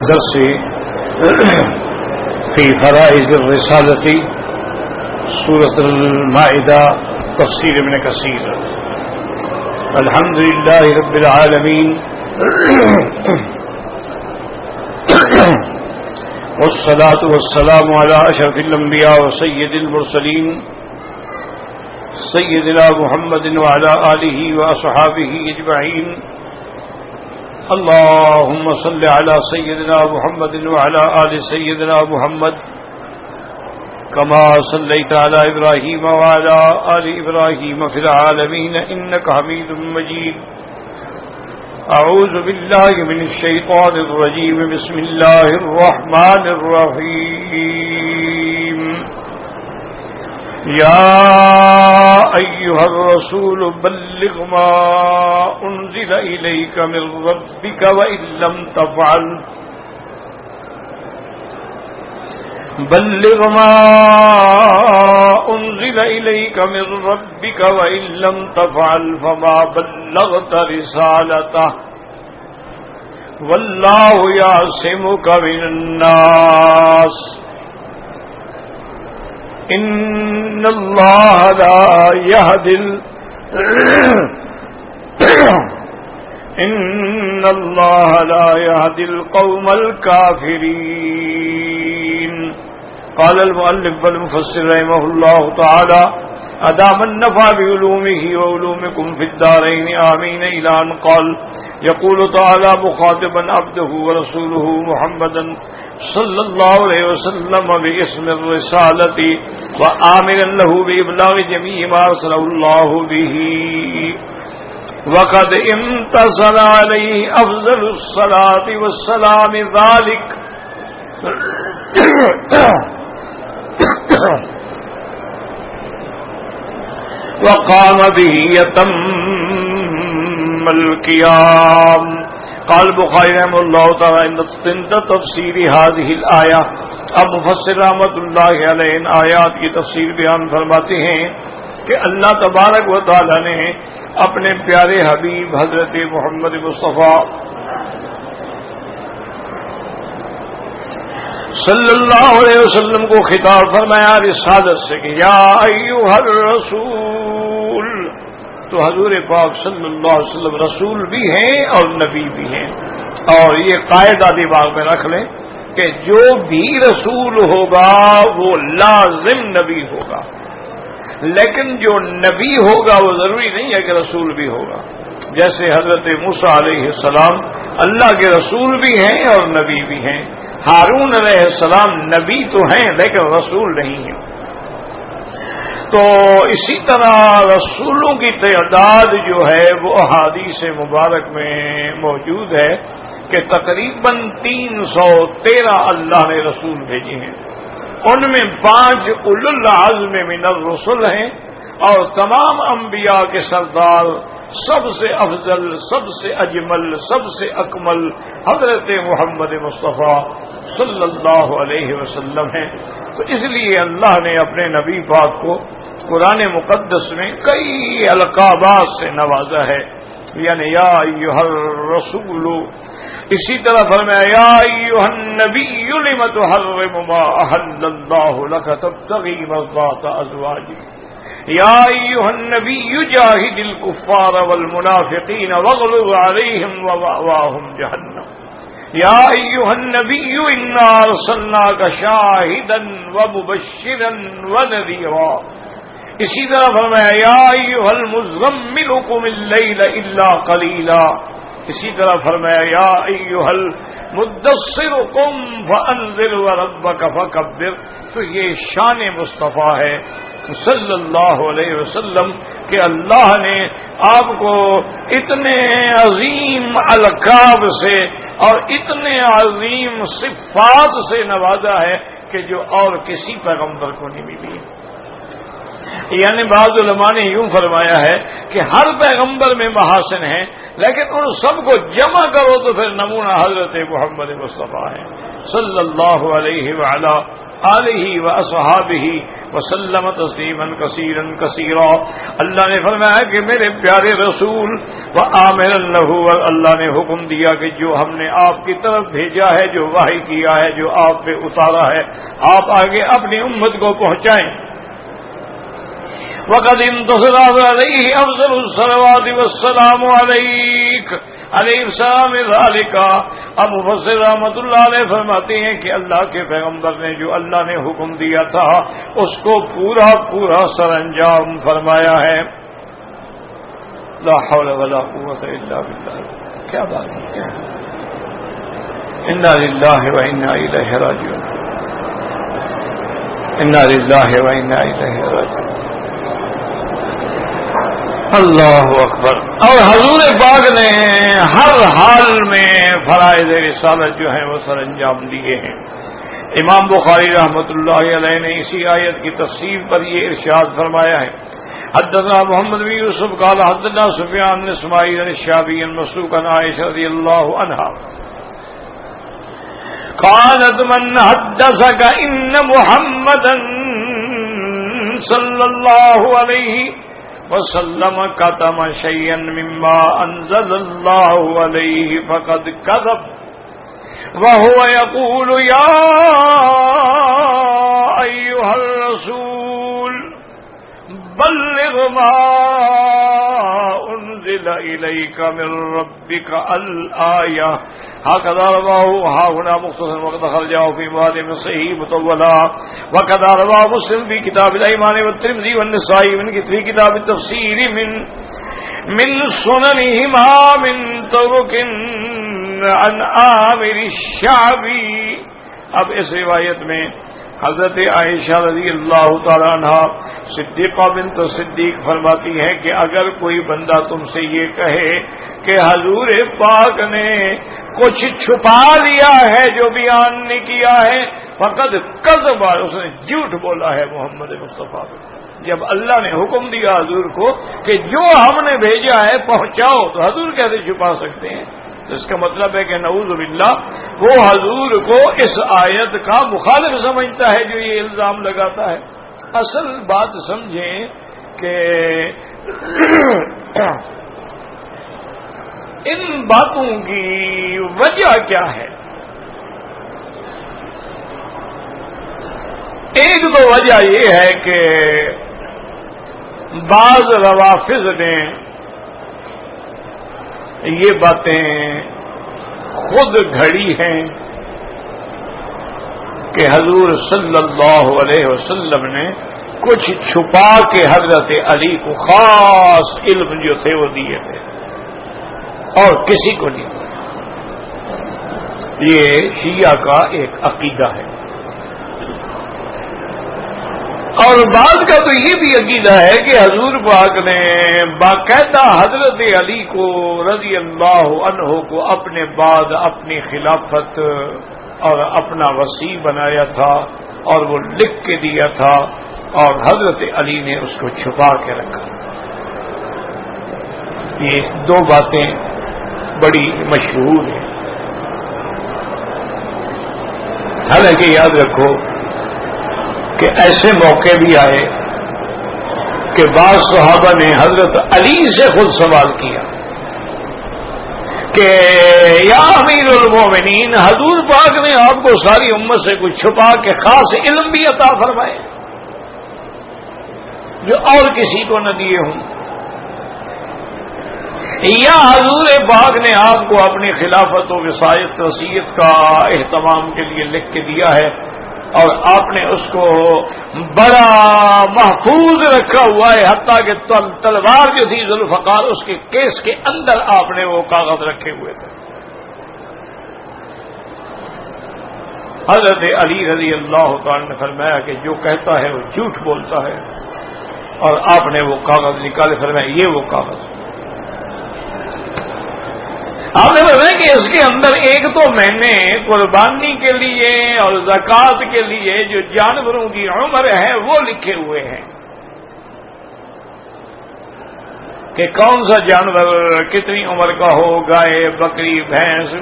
درس في فرائض الرسالة سورة المائدة تفسير ابن كثير. الحمد لله رب العالمين والصلاة والسلام على أشرف الأنبياء وسيد المرسلين سيدنا محمد وعلى آله وأصحابه أجمعين. اللهم صل على سيدنا محمد وعلى آل سيدنا محمد كما صليت على إبراهيم وعلى آل إبراهيم في العالمين إنك حميد مجيد. أعوذ بالله من الشيطان الرجيم. بسم الله الرحمن الرحيم. يا أيها الرسول بلغ ما أنزل إليك من ربك وإن لم تفعل بلغ ما أنزل إليك من ربك وإن لم تفعل فما بلغت رسالته والله يعصمك من الناس إن الله لا يهدي القوم الكافرين. قال المؤلف والمفسر رحمه الله تعالى أدام النفع بعلومه وعلومكم في الدارين آمين. إلى أن قال يقول تعالى مخاطبا عبده ورسوله محمدا صلى الله عليه وسلم باسم الرسالة وآمرا له بإبلاغ جميع ما أرسله الله به وقد امتثل عليه أفضل الصلاة والسلام ذلك وقام به يتم القيام. قال البخاری رحمہ اللہ تعالی عند تفسیر هذه الآیہ. اب مفسر رحمۃ اللہ علیہ ان آیات کی تفسیر بیان فرماتے ہیں کہ اللہ تبارک و تعالی نے اپنے پیارے حبیب حضرت محمد مصطفیٰ صلی اللہ علیہ وسلم کو خطاب فرمایا رسالت سے کہ یا ایھا الرسول. تو حضور پاک صلی اللہ علیہ وسلم رسول بھی ہیں اور نبی بھی ہیں. اور یہ قاعدہ دماغ میں رکھ لیں کہ جو بھی رسول ہوگا وہ لازم نبی ہوگا، لیکن جو نبی ہوگا وہ ضروری نہیں ہے کہ رسول بھی ہوگا. جیسے حضرت موسیٰ علیہ السلام اللہ کے رسول بھی ہیں اور نبی بھی ہیں. ہارون علیہ السلام نبی تو ہیں لیکن رسول نہیں ہیں. تو اسی طرح رسولوں کی تعداد جو ہے وہ احادیث مبارک میں موجود ہے کہ تقریباً 313 اللہ نے رسول بھیجے ہیں. ان میں 5 اولو العزم من الرسل ہیں اور تمام انبیاء کے سردار سب سے افضل، سب سے اجمل، سب سے اکمل حضرت محمد مصطفیٰ صلی اللہ علیہ وسلم ہیں. تو اس لیے اللہ نے اپنے نبی پاک کو قرآن مقدس میں کئی القابات سے نوازا ہے. یعنی یا ایھا الرسول، اسی طرح فرمایا یا ایھا النبی لم تحرم ما احل اللہ لک تبتغی مرضات ازواجک یا ایھا النبی جاہد الکفار والمنافقین واغلظ علیہم ومأواہم جہنم یا ایھا النبی انا ارسلناک شاہدا ومبشرا ونذیرا. اسی طرح فرمایا یا ایھا المزمل قم اللیل الا قلیلا. اسی طرح فرمایا یا ایھا المدثر قم فانذر وربک فکبر. تو یہ شان مصطفیٰ ہے صلی اللہ علیہ وسلم کہ اللہ نے آپ کو اتنے عظیم القاب سے اور اتنے عظیم صفات سے نوازا ہے کہ جو اور کسی پیغمبر کو نہیں ملی. یعنی بعض علماء نے یوں فرمایا ہے کہ ہر پیغمبر میں محاسن ہیں، لیکن ان سب کو جمع کرو تو پھر نمونہ حضرت محمد مصطفیٰ ہے صلی اللہ علیہ وعلا آلہ واصحابہ وسلم تسلیما کثیرا کثیرا۔ اللہ نے فرمایا کہ میرے پیارے رسول وآمرا لہ، اللہ نے حکم دیا کہ جو ہم نے آپ کی طرف بھیجا ہے، جو وحی کیا ہے، جو آپ پہ اتارا ہے، آپ آگے اپنی امت کو پہنچائیں۔ وقد انتصر علیہ افضل الصلوات والسلام علیک علیہ السلام ذالک۔ اب مفسر رحمۃ اللہ علیہ فرماتے ہیں کہ اللہ کے پیغمبر نے جو اللہ نے حکم دیا تھا اس کو پورا پورا سر انجام فرمایا ہے۔ لا حول ولا قوت الا باللہ، کیا بات ہے، انا للہ وانا الیہ راجعون، انا للہ وانا الیہ راجعون۔ اللہ اکبر۔ اور حضور پاک نے ہر حال میں فرائض رسالت جو ہیں وہ سر انجام دیے ہیں۔ امام بخاری رحمۃ اللہ علیہ نے اسی آیت کی تفسیر پر یہ ارشاد فرمایا ہے، حدثنا محمد بن یوسف قال حدثنا سفیان بن اسماعیل عن الشعبی عن مسروق عن عائشہ رضی اللہ عنہا قالت من حدثك ان محمدا صلی اللہ علیہ وسلم كتم شيئا مما انزل الله عليه فقد كذب وهو يقول يا ايها الرسول بلغ ما انزل اليك من ربك الآية هكذا رواه ها هنا مختصر وقد خرجه في مواد صحيح مطولا وكذا رواه مسلم في كتاب الايمان والترمذي والنسائي في كتاب التفسير من سننهما من طرق عن عامر الشعبي۔ اب اس روایت میں حضرت عائشہ رضی اللہ تعالی عنہ صدیقہ بنت صدیق فرماتی ہے کہ اگر کوئی بندہ تم سے یہ کہے کہ حضور پاک نے کچھ چھپا لیا ہے جو بیان نہیں کیا ہے، فقط کذب، اس نے جھوٹ بولا ہے محمد مصطفیٰ کو۔ جب اللہ نے حکم دیا حضور کو کہ جو ہم نے بھیجا ہے پہنچاؤ، تو حضور کیسے چھپا سکتے ہیں؟ تو اس کا مطلب ہے کہ نعوذ باللہ وہ حضور کو اس آیت کا مخالف سمجھتا ہے جو یہ الزام لگاتا ہے۔ اصل بات سمجھیں کہ ان باتوں کی وجہ کیا ہے؟ ایک تو وجہ یہ ہے کہ بعض روافض نے یہ باتیں خود گھڑی ہیں کہ حضور صلی اللہ علیہ وسلم نے کچھ چھپا کے حضرت علی کو خاص علم جو تھے وہ دیے تھے اور کسی کو نہیں۔ یہ شیعہ کا ایک عقیدہ ہے، اور بعض کا تو یہ بھی عقیدہ ہے کہ حضور پاک نے باقاعدہ حضرت علی کو رضی اللہ عنہ کو اپنے بعد اپنی خلافت اور اپنا وصی بنایا تھا اور وہ لکھ کے دیا تھا، اور حضرت علی نے اس کو چھپا کے رکھا۔ یہ دو باتیں بڑی مشہور ہیں۔ حالانکہ یاد رکھو کہ ایسے موقع بھی آئے کہ بعض صحابہ نے حضرت علی سے خود سوال کیا کہ یا امیر المومنین، حضور پاک نے آپ کو ساری امت سے کچھ چھپا کے خاص علم بھی عطا فرمائے جو اور کسی کو نہ دیے ہوں، یا حضور پاک نے آپ کو اپنی خلافت و وصایت وصیت کا اہتمام کے لیے لکھ کے دیا ہے اور آپ نے اس کو بڑا محفوظ رکھا ہوا ہے، حتیٰ کہ تلوار جو تھی ذوالفقار اس کے کیس کے اندر آپ نے وہ کاغذ رکھے ہوئے تھے۔ حضرت علی رضی اللہ تعالی نے فرمایا کہ جو کہتا ہے وہ جھوٹ بولتا ہے، اور آپ نے وہ کاغذ نکالے، فرمایا یہ وہ کاغذ۔ آپ نے بتایا کہ اس کے اندر ایک تو میں نے قربانی کے لیے اور زکوٰۃ کے لیے جو جانوروں کی عمر ہے وہ لکھے ہوئے ہیں، کہ کون سا جانور کتنی عمر کا ہو، گائے، بکری، بھینس،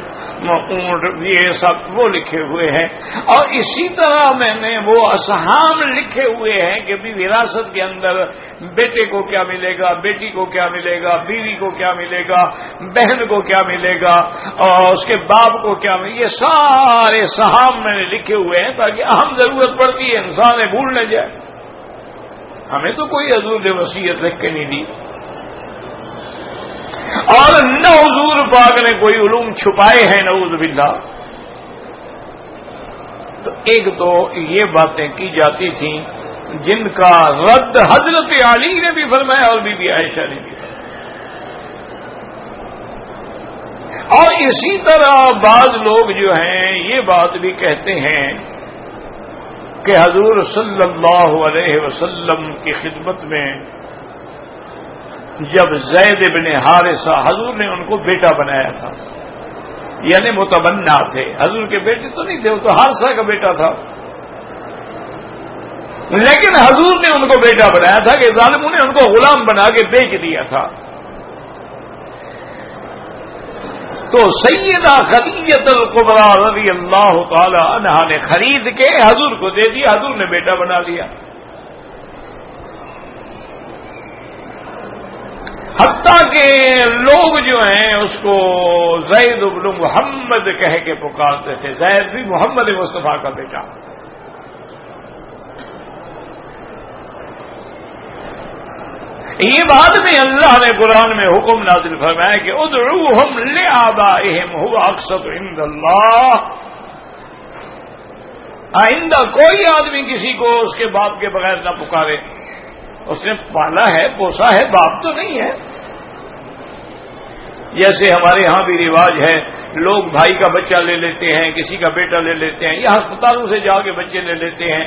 اونٹ، یہ سب وہ لکھے ہوئے ہیں. اور اسی طرح میں نے وہ اسہام لکھے ہوئے ہیں کہ بھی وراثت کے اندر بیٹے کو کیا ملے گا، بیٹی کو کیا ملے گا، بیوی کو کیا ملے گا، بہن کو کیا ملے گا، اور اس کے باپ کو کیا ملے گا. یہ سارے سہام میں نے لکھے ہوئے ہیں تاکہ اہم ضرورت پڑتی ہے انسان بھول نہ جائے. ہمیں تو کوئی حضور نے وصیت لکھ کے نہیں دی، اور نہ حضور پاک نے کوئی علوم چھپائے ہیں نعوذ باللہ. تو ایک تو یہ باتیں کی جاتی تھیں جن کا رد حضرت علی نے بھی فرمایا اور بی بی عائشہ نے بھی فرمایا. اور اسی طرح بعض لوگ جو ہیں یہ بات بھی کہتے ہیں کہ حضور صلی اللہ علیہ وسلم کی خدمت میں جب زید بن حارثہ، حضور نے ان کو بیٹا بنایا تھا، یعنی متبنہ تھے، حضور کے بیٹے تو نہیں تھے، وہ تو حارثہ کا بیٹا تھا، لیکن حضور نے ان کو بیٹا بنایا تھا کہ ظالموں نے ان کو غلام بنا کے بیچ دیا تھا. تو سیدہ خدیجہ الکبریٰ رضی اللہ تعالی عنہا نے خرید کے حضور کو دے دیا، حضور نے بیٹا بنا لیا. حتیٰ کہ لوگ جو ہیں اس کو زید بن محمد کہہ کے پکارتے تھے. زید بھی محمد مصطفیٰ کا بیٹا. یہ بعد میں اللہ نے قرآن میں حکم نازل فرمایا کہ ادعوہم لآبائہم هو اقسط عند اللہ. آئندہ کوئی آدمی کسی کو اس کے باپ کے بغیر نہ پکارے. اس نے پالا ہے، پوسا ہے، باپ تو نہیں ہے. جیسے ہمارے ہاں بھی رواج ہے، لوگ بھائی کا بچہ لے لیتے ہیں، کسی کا بیٹا لے لیتے ہیں، یا ہسپتالوں سے جا کے بچے لے لیتے ہیں،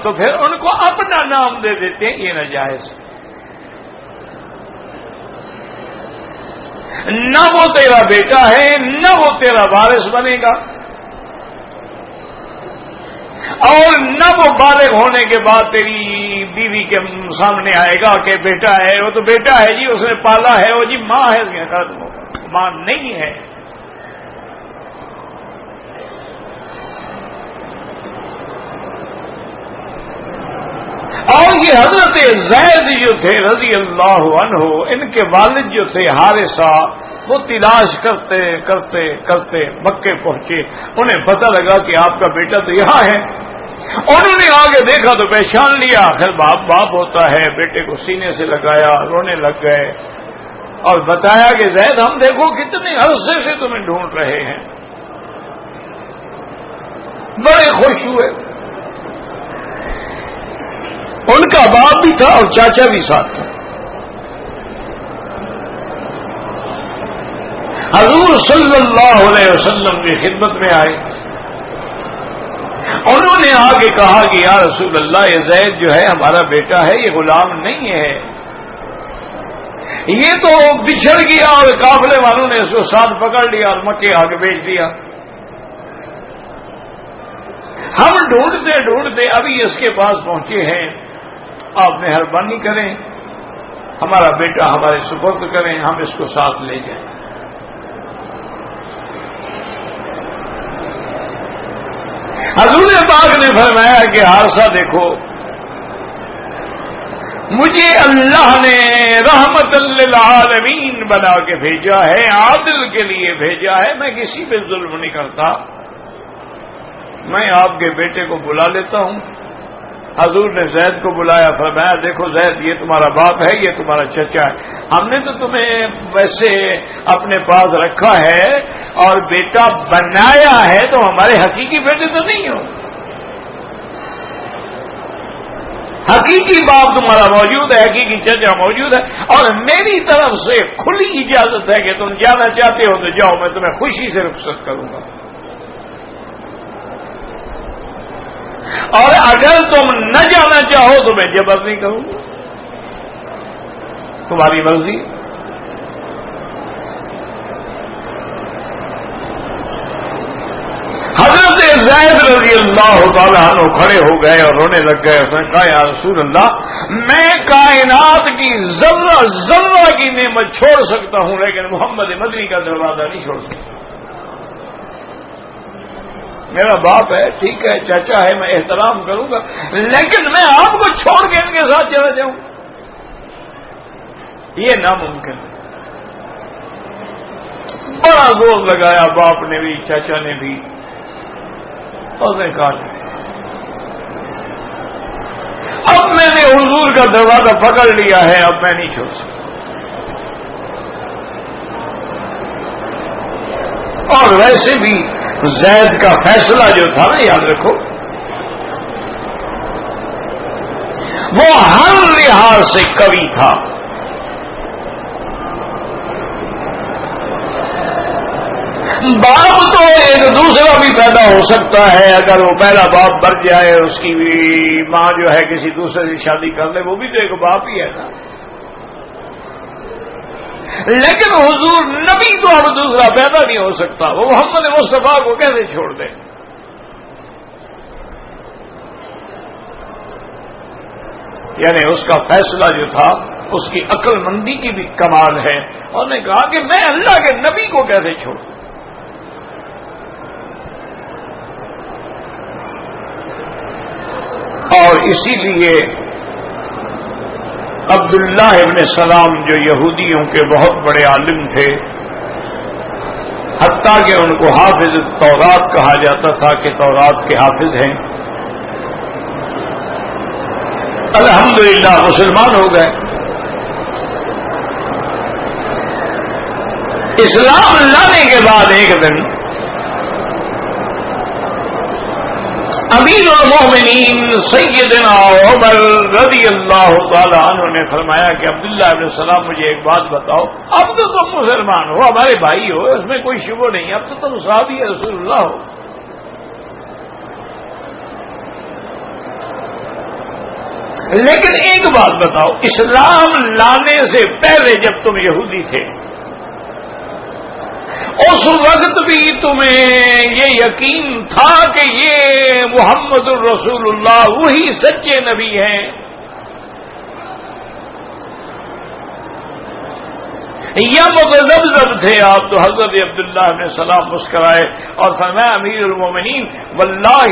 تو پھر ان کو اپنا نام دے دیتے ہیں. یہ ناجائز. نہ وہ تیرا بیٹا ہے، نہ وہ تیرا وارث بنے گا، اور نہ وہ بالغ ہونے کے بعد تیری بیوی کے سامنے آئے گا کہ بیٹا ہے. وہ تو بیٹا ہے جی، اس نے پالا ہے، وہ جی ماں ہے، ماں نہیں ہے. اور یہ حضرت زید جو تھے رضی اللہ عنہ، ان کے والد جو تھے حارثہ، وہ تلاش کرتے کرتے کرتے مکے پہنچے. انہیں پتہ لگا کہ آپ کا بیٹا تو یہاں ہے. انہوں نے آگے دیکھا تو پہچان لیا. پھر باپ باپ ہوتا ہے، بیٹے کو سینے سے لگایا، رونے لگ گئے اور بتایا کہ زید ہم دیکھو کتنے عرصے سے تمہیں ڈھونڈ رہے ہیں. بڑے خوش ہوئے. ان کا باپ بھی تھا اور چاچا بھی ساتھ تھا. حضور صلی اللہ علیہ وسلم کی خدمت میں آئے. انہوں نے آگے کہا کہ یا رسول اللہ، یہ زید جو ہے ہمارا بیٹا ہے، یہ غلام نہیں ہے، یہ تو بچھڑ گیا اور قافلے والوں نے اس کو ساتھ پکڑ لیا اور مکے آگے بیچ دیا. ہم ڈھونڈتے ڈھونڈتے ابھی اس کے پاس پہنچے ہیں. آپ مہربانی کریں، ہمارا بیٹا ہمارے سپرد کریں، ہم اس کو ساتھ لے جائیں. حضور پاک نے فرمایا کہ حارثہ دیکھو، مجھے اللہ نے رحمت للعالمین بنا کے بھیجا ہے، عادل کے لیے بھیجا ہے. میں کسی پہ ظلم نہیں کرتا. میں آپ کے بیٹے کو بلا لیتا ہوں. حضور نے زید کو بلایا، فرمایا دیکھو زید، یہ تمہارا باپ ہے، یہ تمہارا چچا ہے. ہم نے تو تمہیں ویسے اپنے پاس رکھا ہے اور بیٹا بنایا ہے، تو ہمارے حقیقی بیٹے تو نہیں ہو. حقیقی باپ تمہارا موجود ہے، حقیقی چچا موجود ہے، اور میری طرف سے کھلی اجازت ہے کہ تم جانا چاہتے ہو تو جاؤ، میں تمہیں خوشی سے رخصت کروں گا. اور اگر تم نہ جانا چاہو تو میں جبر نہیں کروں گا، تمہاری مرضی. حضرت زید رضی اللہ اللہ تعالیٰ عنہ کھڑے ہو گئے اور رونے لگ گئے. اس نے کہا یا رسول اللہ میں کائنات کی ذرہ ذرہ کی نعمت چھوڑ سکتا ہوں لیکن محمد مدنی کا دروازہ نہیں چھوڑ سکتا. میرا باپ ہے, ٹھیک ہے, چاچا ہے, میں احترام کروں گا, لیکن میں آپ کو چھوڑ کے ان کے ساتھ چلا جاؤں یہ ناممکن ہے. بڑا زور لگایا باپ نے بھی چاچا نے بھی, اور نے کہا اب میں نے حضور کا دروازہ پکڑ لیا ہے, اب میں نہیں چھوڑ سکتا. اور ویسے بھی زید کا فیصلہ جو تھا نا, یاد رکھو, وہ ہر لحاظ سے قوی تھا. باپ تو ایک دوسرا بھی پیدا ہو سکتا ہے, اگر وہ پہلا باپ مر جائے اس کی بھی ماں جو ہے کسی دوسرے سے شادی کر لے, وہ بھی تو ایک باپ ہی ہے نا. لیکن حضور نبی تو اب دوسرا پیدا نہیں ہو سکتا, وہ محمد مصطفیٰ کو کیسے چھوڑ دیں. یعنی اس کا فیصلہ جو تھا اس کی عقل مندی کی بھی کمال ہے. اور نے کہا کہ میں اللہ کے نبی کو کیسے چھوڑوں. اور اسی لیے عبداللہ ابن سلام جو یہودیوں کے بہت بڑے عالم تھے, حتیٰ کہ ان کو حافظ تورات کہا جاتا تھا کہ تورات کے حافظ ہیں, الحمدللہ مسلمان ہو گئے. اسلام لانے کے بعد ایک دن امیر المومنین سیدنا عمر رضی اللہ تعالی عنہ نے فرمایا کہ عبداللہ ابن سلام مجھے ایک بات بتاؤ, اب تو تم مسلمان ہو, ہمارے بھائی ہو, اس میں کوئی شبہ نہیں, اب تو تم صحابی رسول اللہ ہو, لیکن ایک بات بتاؤ, اسلام لانے سے پہلے جب تم یہودی تھے اس وقت بھی تمہیں یہ یقین تھا کہ یہ محمد الرسول اللہ وہی سچے نبی ہیں, یا متذبذب تھے آپ؟ تو حضرت عبداللہ بن سلام مسکرائے اور فرمایا امیر المومنین واللہ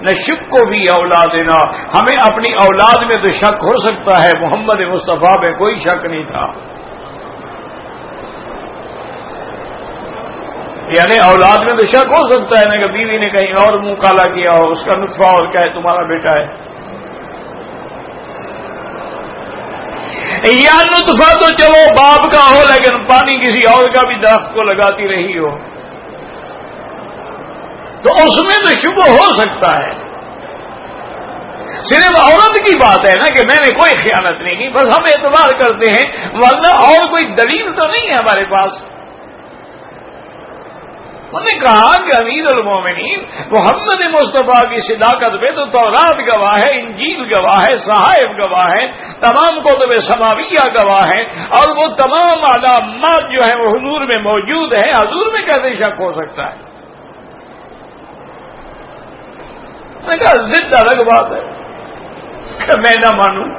نشک کو بھی اولادنا, ہمیں اپنی اولاد میں تو شک ہو سکتا ہے, محمد مصطفیٰ میں کوئی شک نہیں تھا. یعنی اولاد میں تو شک ہو سکتا ہے نا کہ بیوی نے کہیں اور منہ کالا کیا ہو, اس کا نطفہ اور کیا ہے تمہارا بیٹا ہے, یا نطفہ تو چلو باپ کا ہو لیکن پانی کسی اور کا بھی درخت کو لگاتی رہی ہو, تو اس میں تو شبہ ہو سکتا ہے. صرف عورت کی بات ہے نا کہ میں نے کوئی خیانت نہیں کی, بس ہم اعتبار کرتے ہیں, ورنہ اور کوئی دلیل تو نہیں ہے ہمارے پاس. انہوں نے کہا کہ امیر المومنین محمد مصطفیٰ کی صداقت پہ تو تورات گواہ ہے, انجیل گواہ ہے, صحائف گواہ ہے, تمام کتب سماویہ گواہ ہیں, اور وہ تمام علامات جو ہیں وہ حضور میں موجود ہیں, حضور میں کیسے شک ہو سکتا ہے؟ میں نے کہا ضد الگ بات ہے کہ میں نہ مانوں,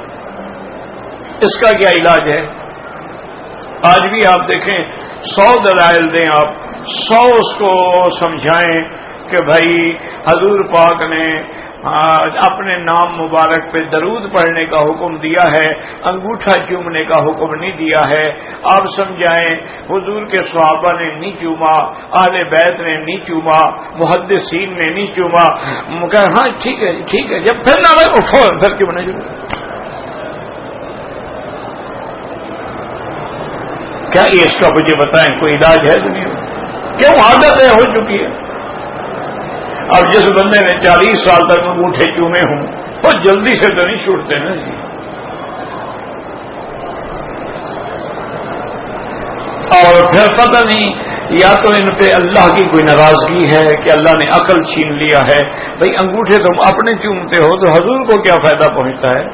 اس کا کیا علاج ہے؟ آج بھی آپ دیکھیں 100 دلائل دیں آپ, 100 اس کو سمجھائیں کہ بھائی حضور پاک نے اپنے نام مبارک پہ درود پڑھنے کا حکم دیا ہے, انگوٹھا چومنے کا حکم نہیں دیا ہے. آپ سمجھائیں حضور کے صحابہ نے نہیں چوما, اہل بیت نے نہیں چوما, محدثین نے نہیں چوما. ہاں ٹھیک ہے ٹھیک ہے, جب پھر نہ فوراً پھر کیوں نہیں چوما؟ کیا یہ اس کا مجھے بتائیں کوئی علاج ہے دنیا میں؟ کیوں عادت ہے ہو چکی ہے. اب جس بندے نے 40 سال تک انگوٹھے چومے ہوں وہ جلدی سے تو نہیں چھوٹتے نا جی. اور پھر پتہ نہیں یا تو ان پہ اللہ کی کوئی ناراضگی ہے کہ اللہ نے عقل چھین لیا ہے. بھئی انگوٹھے تم اپنے چومتے ہو تو حضور کو کیا فائدہ پہنچتا ہے؟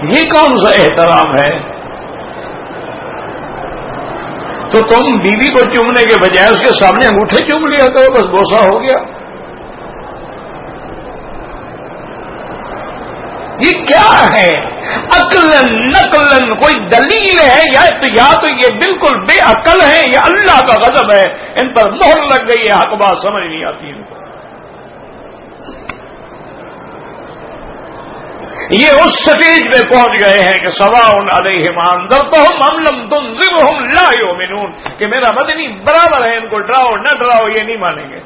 یہ کون سا احترام ہے؟ تو تم بیوی کو چومنے کے بجائے اس کے سامنے انگوٹھے چوم لیا کرو، بس بوسہ ہو گیا۔ یہ کیا ہے؟ عقلن نقلن کوئی دلیل ہے یا تو یہ بالکل بے عقل ہے یا اللہ کا غضب ہے، ان پر مہر لگ گئی ہے، حق بات سمجھ نہیں آتی ان کو۔ یہ اس سٹیج پہ پہنچ گئے ہیں کہ سواء علیہم انذرتہم ام لم تنذرہم لا یؤمنون، کہ میرا مدنی برابر ہے، ان کو ڈراؤ نہ ڈراؤ یہ نہیں مانیں گے۔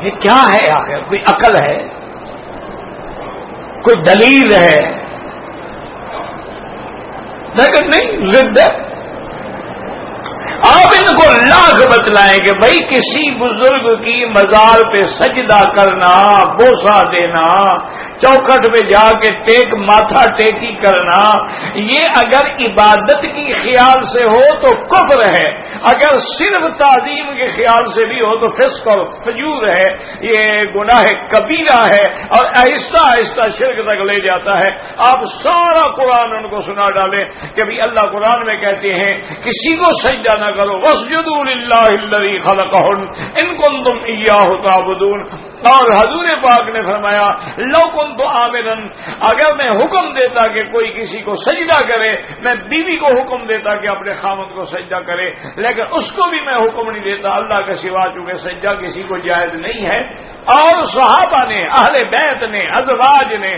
یہ کیا ہے آخر؟ کوئی عقل ہے؟ کوئی دلیل ہے؟ لیکن نہیں، ضد ہے۔ آپ ان کو لاکھ بتلائیں کہ بھائی کسی بزرگ کی مزار پہ سجدہ کرنا، بوسہ دینا، چوکھٹ پہ جا کے ماتھا ٹیکی کرنا، یہ اگر عبادت کی خیال سے ہو تو کفر ہے، اگر صرف تعظیم کے خیال سے بھی ہو تو فسق اور فجور ہے، یہ گناہ کبیرہ ہے اور آہستہ آہستہ شرک تک لے جاتا ہے۔ آپ سارا قرآن ان کو سنا ڈالیں کہ بھی اللہ قرآن میں کہتے ہیں کسی کو سجدہ نہ کرو، واسجدوا للہ الذی خلقہن ان کنتم ایاہ تعبدون، اور حضور پاک نے فرمایا لو کنت آمرا، اگر میں حکم دیتا کہ کوئی کسی کو سجدہ کرے، میں بیوی کو حکم دیتا کہ اپنے خاوند کو سجدہ کرے، لیکن اس کو بھی میں حکم نہیں دیتا اللہ کے سوا، چونکہ سجدہ کسی کو جائز نہیں ہے۔ اور صحابہ نے، اہل بیت نے، ازواج نے،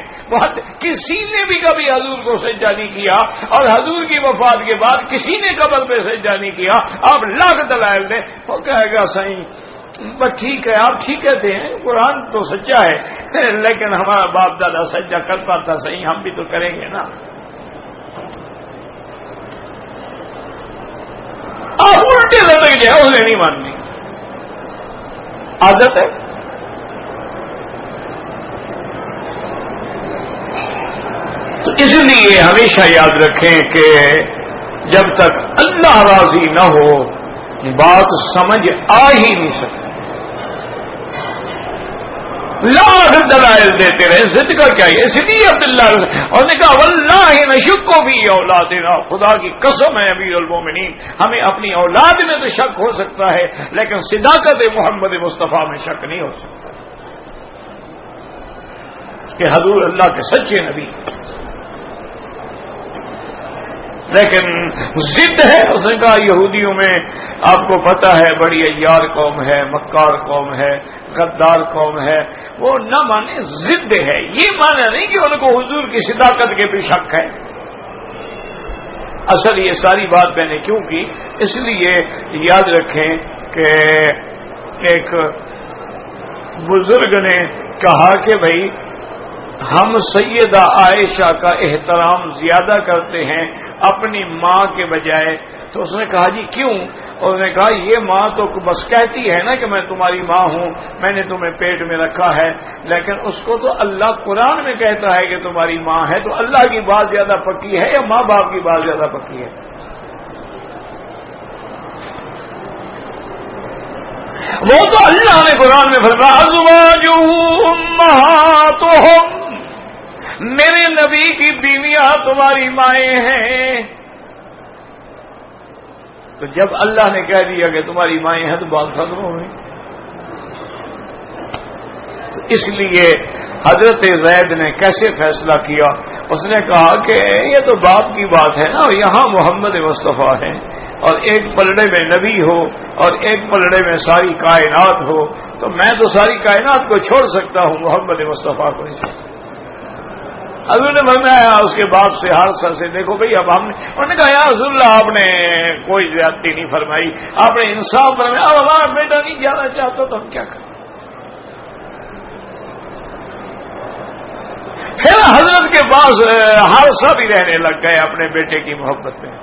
کسی نے بھی کبھی حضور کو سجدہ نہیں کیا، اور حضور کی وفات کے بعد کسی نے قبر پہ سجدہ نہیں کیا۔ آپ لاکھ دلائل دیں، وہ کہے گا صحیح، بس ٹھیک ہے، آپ ٹھیک کہتے ہیں، قرآن تو سچا ہے، لیکن ہمارا باپ دادا سجدہ کرتا تھا، صحیح ہم بھی تو کریں گے نا۔ آپ الٹے لٹک جائے، اسے نہیں ماننی، عادت ہے۔ تو اس لیے ہمیشہ یاد رکھیں کہ جب تک اللہ راضی نہ ہو بات سمجھ آ ہی نہیں سکتی۔ لاکھ دلائل دیتے رہے، ضد کا کیا ہے؟ اس لیے عبداللہ اور نے کہا واللہ نشک بھی اولادنا، خدا کی قسم ہے امیر المومنین، ہمیں اپنی اولاد میں تو شک ہو سکتا ہے لیکن صداقت محمد مصطفیٰ میں شک نہیں ہو سکتا کہ حضور اللہ کے سچے نبی۔ لیکن ضد ہے، اس نے کہا یہودیوں میں آپ کو پتہ ہے بڑی عیار قوم ہے، مکار قوم ہے، غدار قوم ہے، وہ نہ مانے، ضد ہے، یہ مانا نہیں کہ ان کو حضور کی صداقت کے بھی شک ہے۔ اصل یہ ساری بات میں نے کیوں کی، اس لیے یاد رکھیں کہ ایک بزرگ نے کہا کہ بھائی ہم سیدہ عائشہ کا احترام زیادہ کرتے ہیں اپنی ماں کے بجائے، تو اس نے کہا جی کیوں؟ اور نے کہا یہ ماں تو بس کہتی ہے نا کہ میں تمہاری ماں ہوں، میں نے تمہیں پیٹ میں رکھا ہے، لیکن اس کو تو اللہ قرآن میں کہتا ہے کہ تمہاری ماں ہے، تو اللہ کی بات زیادہ پکی ہے یا ماں باپ کی بات زیادہ پکی ہے؟ وہ تو اللہ نے قرآن میں فرمایا ازواجہ امہاتہم، میرے نبی کی بیویاں تمہاری مائیں ہیں۔ تو جب اللہ نے کہہ دیا کہ تمہاری مائیں ہیں تو بات ختم ہو گئی۔ تو اس لیے حضرت زید نے کیسے فیصلہ کیا؟ اس نے کہا کہ یہ تو باپ کی بات ہے نا، اور یہاں محمد مصطفیٰ ہیں، اور ایک پلڑے میں نبی ہو اور ایک پلڑے میں ساری کائنات ہو، تو میں تو ساری کائنات کو چھوڑ سکتا ہوں، محمد مصطفیٰ کو نہیں چھوڑ سکتا۔ حضور نے فرمایا اس کے باپ سے حادثہ سے، دیکھو بھئی اب ہم نے، انہوں نے کہا یا رسول اللہ آپ نے کوئی زیادتی نہیں فرمائی، آپ نے انصاف فرمایا، اب ہمارا بیٹا نہیں جانا چاہتا تو ہم کیا کریں؟ پھر حضرت کے پاس حادثہ بھی رہنے لگ گئے اپنے بیٹے کی محبت میں۔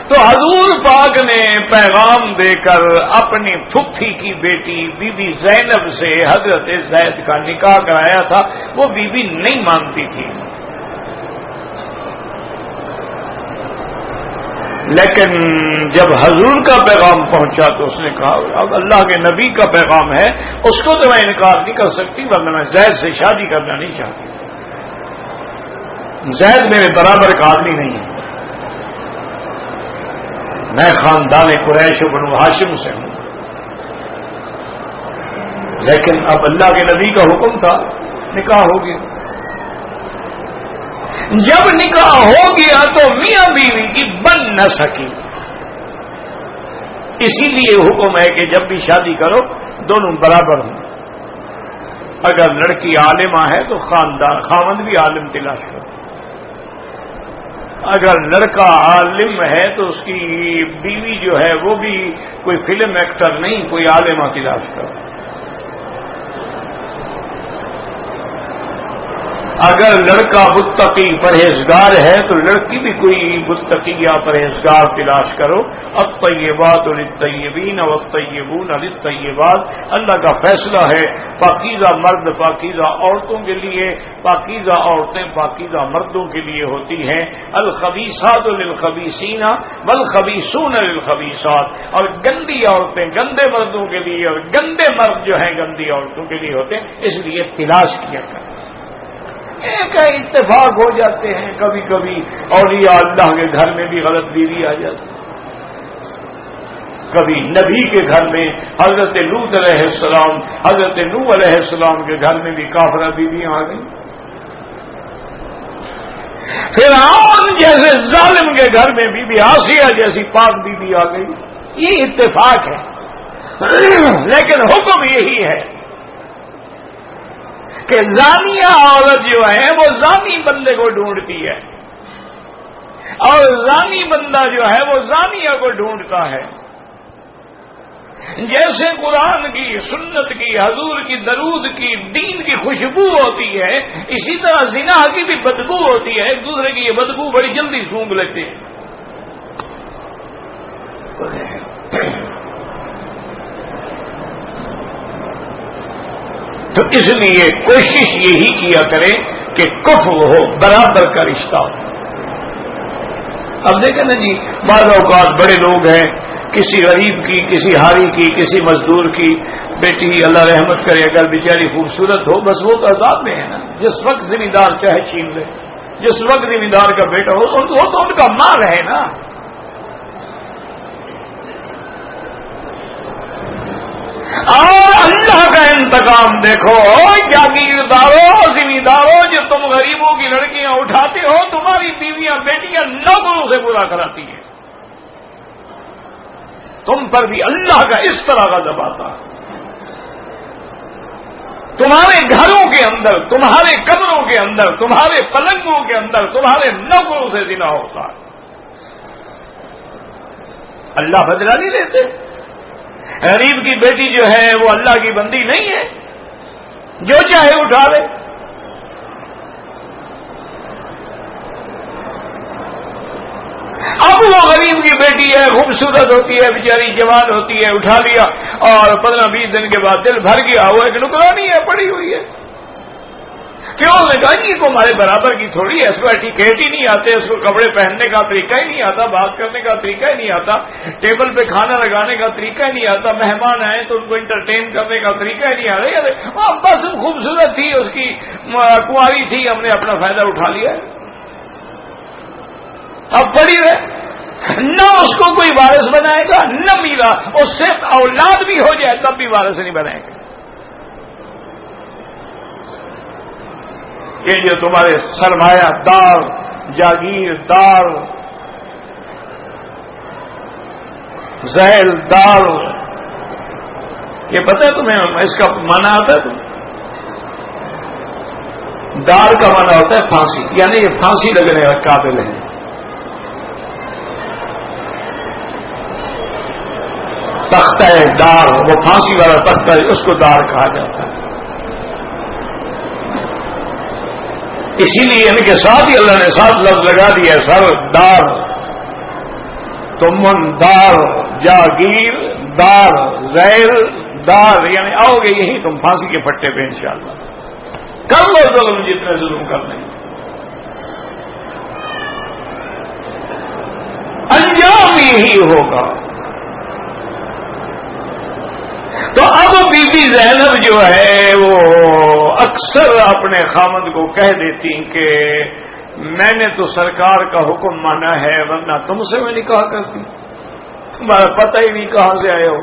تو حضور پاک نے پیغام دے کر اپنی پھپھی کی بیٹی بی بی زینب سے حضرت زید کا نکاح کرایا تھا، وہ بی بی نہیں مانتی تھی۔ لیکن جب حضور کا پیغام پہنچا تو اس نے کہا اب اللہ کے نبی کا پیغام ہے، اس کو تو میں انکار نہیں کر سکتی، ورنہ میں زید سے شادی کرنا نہیں چاہتی۔ زید میرے برابر کا آدمی نہیں ہے، میں خاندان قریش و بنو ہاشم سے ہوں، لیکن اب اللہ کے نبی کا حکم تھا، نکاح ہو گیا۔ جب نکاح ہو گیا تو میاں بیوی کی بن نہ سکی، اسی لیے حکم ہے کہ جب بھی شادی کرو دونوں برابر ہوں۔ اگر لڑکی عالمہ ہے تو خاوند بھی عالم تلاش کرو، اگر لڑکا عالم ہے تو اس کی بیوی جو ہے وہ بھی کوئی فلم ایکٹر نہیں، کوئی عالمہ تلاش کرو۔ اگر لڑکا متقی پرہیزگار ہے تو لڑکی بھی کوئی متقی یا پرہیزگار تلاش کرو۔ الطیبات للطیبین والطیبون للطیبات، اللہ کا فیصلہ ہے، پاکیزہ مرد پاکیزہ عورتوں کے لیے، پاکیزہ عورتیں پاکیزہ مردوں کے لیے ہوتی ہیں۔ الخبیثات للخبیثین والخبیثون للخبیثات، اور گندی عورتیں گندے مردوں کے لیے اور گندے مرد جو ہیں گندی عورتوں کے لیے ہوتے ہیں، اس لیے تلاش کیا کریں۔ ایک اتفاق ہو جاتے ہیں کبھی کبھی، اولیاء اللہ کے گھر میں بھی غلط بیوی آ جاتی، کبھی نبی کے گھر میں حضرت لوط علیہ السلام، حضرت نوح علیہ السلام کے گھر میں بھی کافرہ بیویاں آ گئیں، فرعون جیسے ظالم کے گھر میں بی آسیہ جیسی پاک بیوی آ گئی، یہ اتفاق ہے، لیکن حکم یہی ہے کہ زانیہ عورت جو ہے وہ زانی بندے کو ڈھونڈتی ہے، اور زانی بندہ جو ہے وہ زانیہ کو ڈھونڈتا ہے۔ جیسے قرآن کی، سنت کی، حضور کی درود کی، دین کی خوشبو ہوتی ہے، اسی طرح زنا کی بھی بدبو ہوتی ہے، ایک دوسرے کی یہ بدبو بڑی جلدی سونگھ لیتے ہیں۔ تو اس لیے کوشش یہی کیا کریں کہ کفر ہو، برابر کا رشتہ ہو۔ اب دیکھیں نا جی، بعض اوقات بڑے لوگ ہیں، کسی غریب کی، کسی ہاری کی، کسی مزدور کی بیٹی اللہ رحمت کرے اگر بیچاری خوبصورت ہو، بس وہ تو عذاب میں ہے نا، جس وقت ذمہ دار چاہے چھین لے، جس وقت ذمہ دار کا بیٹا ہو وہ تو ان کا مال ہے نا۔ اور اللہ کا انتقام دیکھو، جاگیرداروں، ذمہ داروں، جو تم غریبوں کی لڑکیاں اٹھاتے ہو، تمہاری بیویاں بیٹیاں نوکروں سے برا کراتی ہیں، تم پر بھی اللہ کا اس طرح غضب آتا ہے۔ تمہارے گھروں کے اندر، تمہارے کمروں کے اندر، تمہارے پلنگوں کے اندر تمہارے نوکروں سے زنا ہوتا ہے، اللہ بدلہ نہیں لیتے۔ غریب کی بیٹی جو ہے وہ اللہ کی بندی نہیں ہے، جو چاہے اٹھا لے۔ اب وہ غریب کی بیٹی ہے، خوبصورت ہوتی ہے، بیچاری جوان ہوتی ہے، اٹھا لیا اور 15-20 دن کے بعد دل بھر گیا، وہ ایک نکرانی ہے، پڑی ہوئی ہے۔ کیوں؟ نے کہا یہ کو ہمارے برابر کی تھوڑی ہے، اس کو ایٹیکیٹ ہی نہیں آتے، اس کو کپڑے پہننے کا طریقہ ہی نہیں آتا، بات کرنے کا طریقہ ہی نہیں آتا، ٹیبل پہ کھانا لگانے کا طریقہ ہی نہیں آتا، مہمان آئے تو ان کو انٹرٹین کرنے کا طریقہ ہی نہیں آ رہا، بس خوبصورت تھی، اس کی کنواری تھی، ہم نے اپنا فائدہ اٹھا لیا ہے، اب پڑی رہے، نہ اس کو کوئی وارث بنائے گا، نہ میرا، اس سے اولاد بھی ہو جائے تب بھی وارث نہیں بنائے گا۔ یہ جو تمہارے سرمایہ دار، جاگیردار، زحل دار، یہ پتہ ہے تمہیں اس کا معنی آتا ہے تمہیں؟ دار کا معنی ہوتا ہے پھانسی، یعنی یہ پھانسی لگنے کا قابل ہے۔ تختہ دار، وہ پھانسی والا تختہ، اس کو دار کہا جاتا ہے۔ اسی لیے ان کے ساتھ ہی اللہ نے 7 لفظ لگا دیا، سر دار، تمن دار، جاگیر دار، زیر دار، یعنی آؤ گے یہی تم پھانسی کے پھٹے پہ انشاءاللہ، کر لو ظلم جتنے ظلم کرنے۔ انجام ہوگا. تو اب بی بی زینب جو ہے وہ اکثر اپنے خامند کو کہہ دیتی کہ میں نے تو سرکار کا حکم مانا ہے ورنہ تم سے میں نکاح کرتی، تمہارا پتہ ہی نہیں کہاں سے آئے ہو.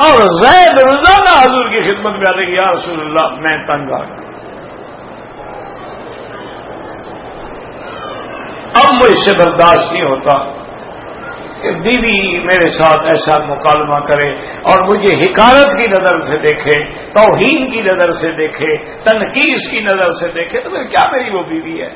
اور زید روزانہ حضور کی خدمت میں آتے کہ یا رسول اللہ میں تنگ آ گیا، اب مجھ سے برداشت نہیں ہوتا کہ بیوی میرے ساتھ ایسا مکالمہ کرے اور مجھے حقارت کی نظر سے دیکھے، توہین کی نظر سے دیکھے، تنقید کی نظر سے دیکھے، تو پھر کیا میری وہ بیوی ہے؟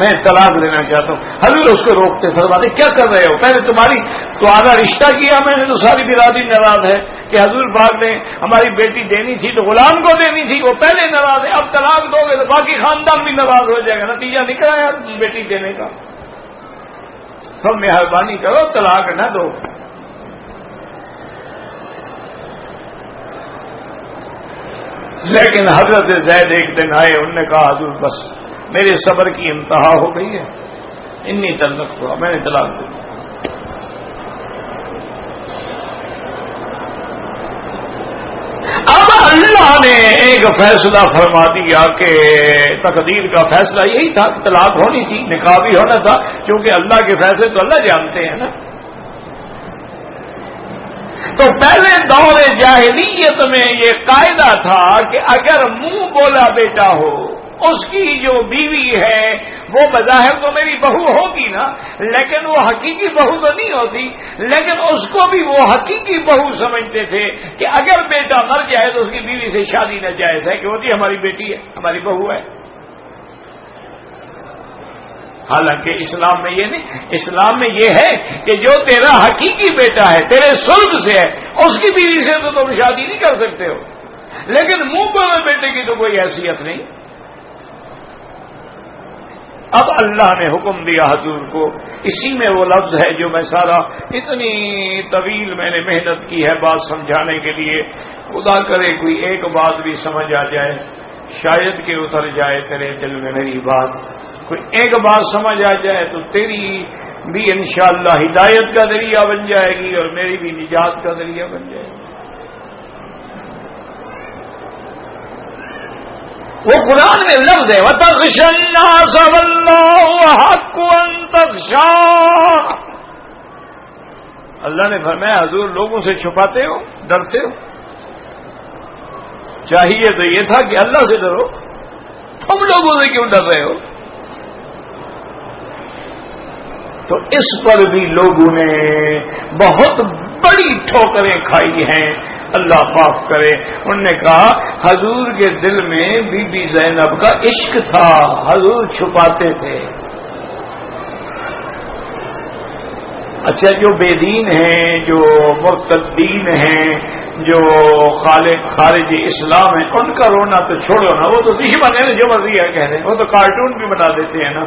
میں طلاق لینا چاہتا ہوں. حضور اس کو روکتے فرماتے کیا کر رہے ہو؟ پہلے تمہاری تو آدھا رشتہ کیا میں نے تو ساری برادری ناراض ہے کہ حضور پاک نے ہماری بیٹی دینی تھی تو غلام کو دینی تھی، وہ پہلے ناراض ہے، اب طلاق دو گے تو باقی خاندان بھی ناراض ہو جائے گا. نتیجہ نکلا ہے بیٹی دینے کا. تم مہربانی کرو طلاق نہ دو. لیکن حضرت زید ایک دن آئے، انہوں نے کہا حضور بس میرے صبر کی انتہا ہو گئی ہے، انی طلق ہوا، میں نے طلاق دی. اب اللہ نے ایک فیصلہ فرما دیا کہ تقدیر کا فیصلہ یہی تھا کہ طلاق ہونی تھی، نکاح بھی ہونا تھا، کیونکہ اللہ کے فیصلے تو اللہ جانتے ہیں نا. تو پہلے دور جاہلیت میں یہ قاعدہ تھا کہ اگر منہ بولا بیٹا ہو، اس کی جو بیوی ہے وہ بظاہر تو میری بہو ہوگی نا، لیکن وہ حقیقی بہو تو نہیں ہوتی. لیکن اس کو بھی وہ حقیقی بہو سمجھتے تھے کہ اگر بیٹا مر جائے تو اس کی بیوی سے شادی ناجائز ہے، کہ وہ ہماری بیٹی ہے، ہماری بہو ہے. حالانکہ اسلام میں یہ نہیں، اسلام میں یہ ہے کہ جو تیرا حقیقی بیٹا ہے، تیرے سلب سے ہے، اس کی بیوی سے تو تم شادی نہیں کر سکتے ہو. لیکن منہ بولے بیٹے کی تو کوئی حیثیت نہیں. اب اللہ نے حکم دیا حضور کو، اسی میں وہ لفظ ہے جو میں سارا اتنی طویل میں نے محنت کی ہے بات سمجھانے کے لیے. خدا کرے کوئی ایک بات بھی سمجھ آ جائے، شاید کہ اتر جائے تیرے دل میں میری بات، کوئی ایک بات سمجھ آ جائے تو تیری بھی انشاءاللہ ہدایت کا ذریعہ بن جائے گی اور میری بھی نجات کا ذریعہ بن جائے گی. وہ قرآن میں لفظ ہے وَتَخْشَى النَّاسَ وَاللَّهُ أَحَقُّ أَن تَخْشَاهُ. اللہ نے فرمایا حضور لوگوں سے چھپاتے ہو، ڈرتے ہو، چاہیے تو یہ تھا کہ اللہ سے ڈرو، تم لوگوں سے کیوں ڈر رہے ہو؟ تو اس پر بھی لوگوں نے بہت بڑی ٹھوکریں کھائی ہیں، اللہ معاف کرے. انہوں نے کہا حضور کے دل میں بی بی زینب کا عشق تھا، حضور چھپاتے تھے. اچھا جو بے دین ہیں، جو مرتدین ہیں، جو خارج اسلام ہیں، ان کا رونا تو چھوڑو نا، وہ تو دشمن ہے نا، جو مرضی ہے کہہ رہے ہیں، وہ تو کارٹون بھی بنا دیتے ہیں نا.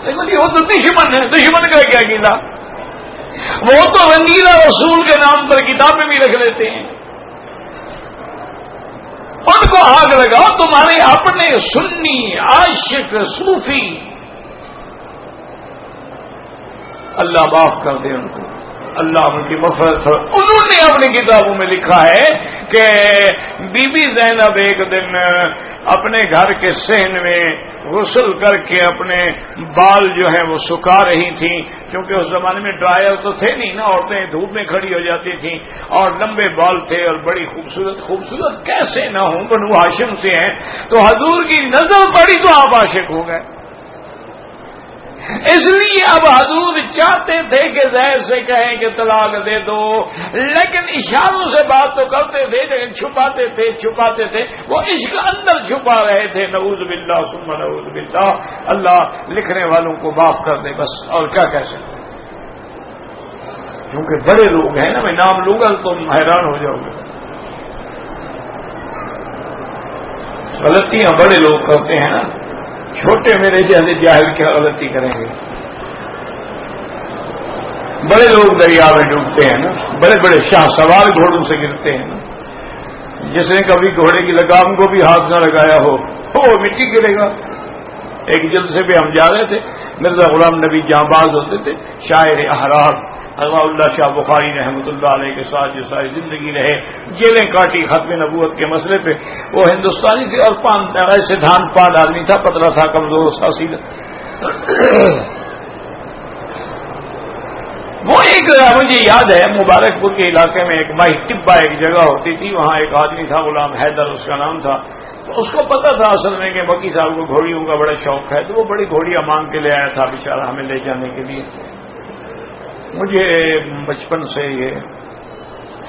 وہ تو دشمن ہے، دشمن کا کیا گیلا، وہ تو رنگیلا رسول کے نام پر کتابیں بھی رکھ لیتے ہیں. ان کو آگ لگاؤ، تمہارے اپنے سنی عاشق صوفی، اللہ معاف کر دے ان کو، اللہ ان کی مغفرت ہو. انہوں نے اپنی کتابوں میں لکھا ہے کہ بی بی زینب ایک دن اپنے گھر کے صحن میں غسل کر کے اپنے بال جو ہیں وہ سکھا رہی تھیں، کیونکہ اس زمانے میں ڈرائر تو تھے نہیں نا، عورتیں دھوپ میں کھڑی ہو جاتی تھیں، اور لمبے بال تھے اور بڑی خوبصورت کیسے نہ ہوں، بنو ہاشم سے ہیں. تو حضور کی نظر پڑی تو آپ عاشق ہو گئے. اس لیے اب حضور چاہتے تھے کہ زید سے کہیں کہ طلاق دے دو، لیکن اشاروں سے بات تو کرتے تھے لیکن چھپاتے تھے. وہ عشق اندر چھپا رہے تھے. نعوذ باللہ ثم نعوذ باللہ. اللہ لکھنے والوں کو معاف کر دے بس، اور کیا کہہ سکتے، کیونکہ بڑے لوگ ہیں نا، میں نام لوں گا تو تم حیران ہو جاؤ گے. غلطیاں بڑے لوگ کرتے ہیں نا، چھوٹے میرے جیسے جاہل کیا غلطی کریں گے. بڑے لوگ دریا میں ڈوبتے ہیں نا، بڑے بڑے شاہ سوار گھوڑوں سے گرتے ہیں نا. جس نے کبھی گھوڑے کی لگام کو بھی ہاتھ نہ لگایا ہو وہ مٹی گرے گا. ایک جلسے پہ ہم جا رہے تھے, مرزا غلام نبی جہاں باز ہوتے تھے, شاعر احرار حضرت اللہ شاہ بخاری رحمۃ اللہ علیہ کے ساتھ جو ساری زندگی رہے, جیلیں کاٹی ختم نبوت کے مسئلے پہ. وہ ہندوستانی تھے اور ایسے دھان پان آدمی تھا, پتلا تھا, کمزور سا سیدھا. وہ ایک مجھے یاد ہے مبارک پور کے علاقے میں ایک مائی ٹبا ایک جگہ ہوتی تھی, وہاں ایک آدمی تھا غلام حیدر اس کا نام تھا. تو اس کو پتا تھا اصل میں کہ بکی صاحب کو گھوڑیوں کا بڑا شوق ہے, تو وہ بڑی گھوڑیاں مانگ کے لے آیا تھا بیچارہ ہمیں لے جانے کے لیے. مجھے بچپن سے یہ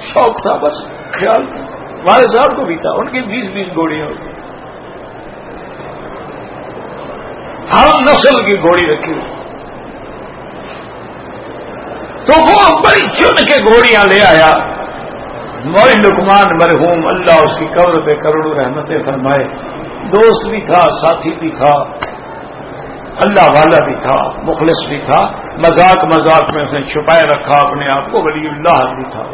شوق تھا, بس خیال والد صاحب کو بھی تھا, ان کی 20 گھوڑیاں ہوتی, ہر نسل کی گھوڑی رکھی ہوئی. تو وہ بڑی چن کے گھوڑیاں لے آیا. مولانا لقمان مرحوم اللہ اس کی قبر پہ کروڑوں رحمتیں فرمائے, دوست بھی تھا, ساتھی بھی تھا, اللہ والا بھی تھا, مخلص بھی تھا. مذاق میں اس نے چھپائے رکھا اپنے آپ کو, ولی اللہ بھی تھا.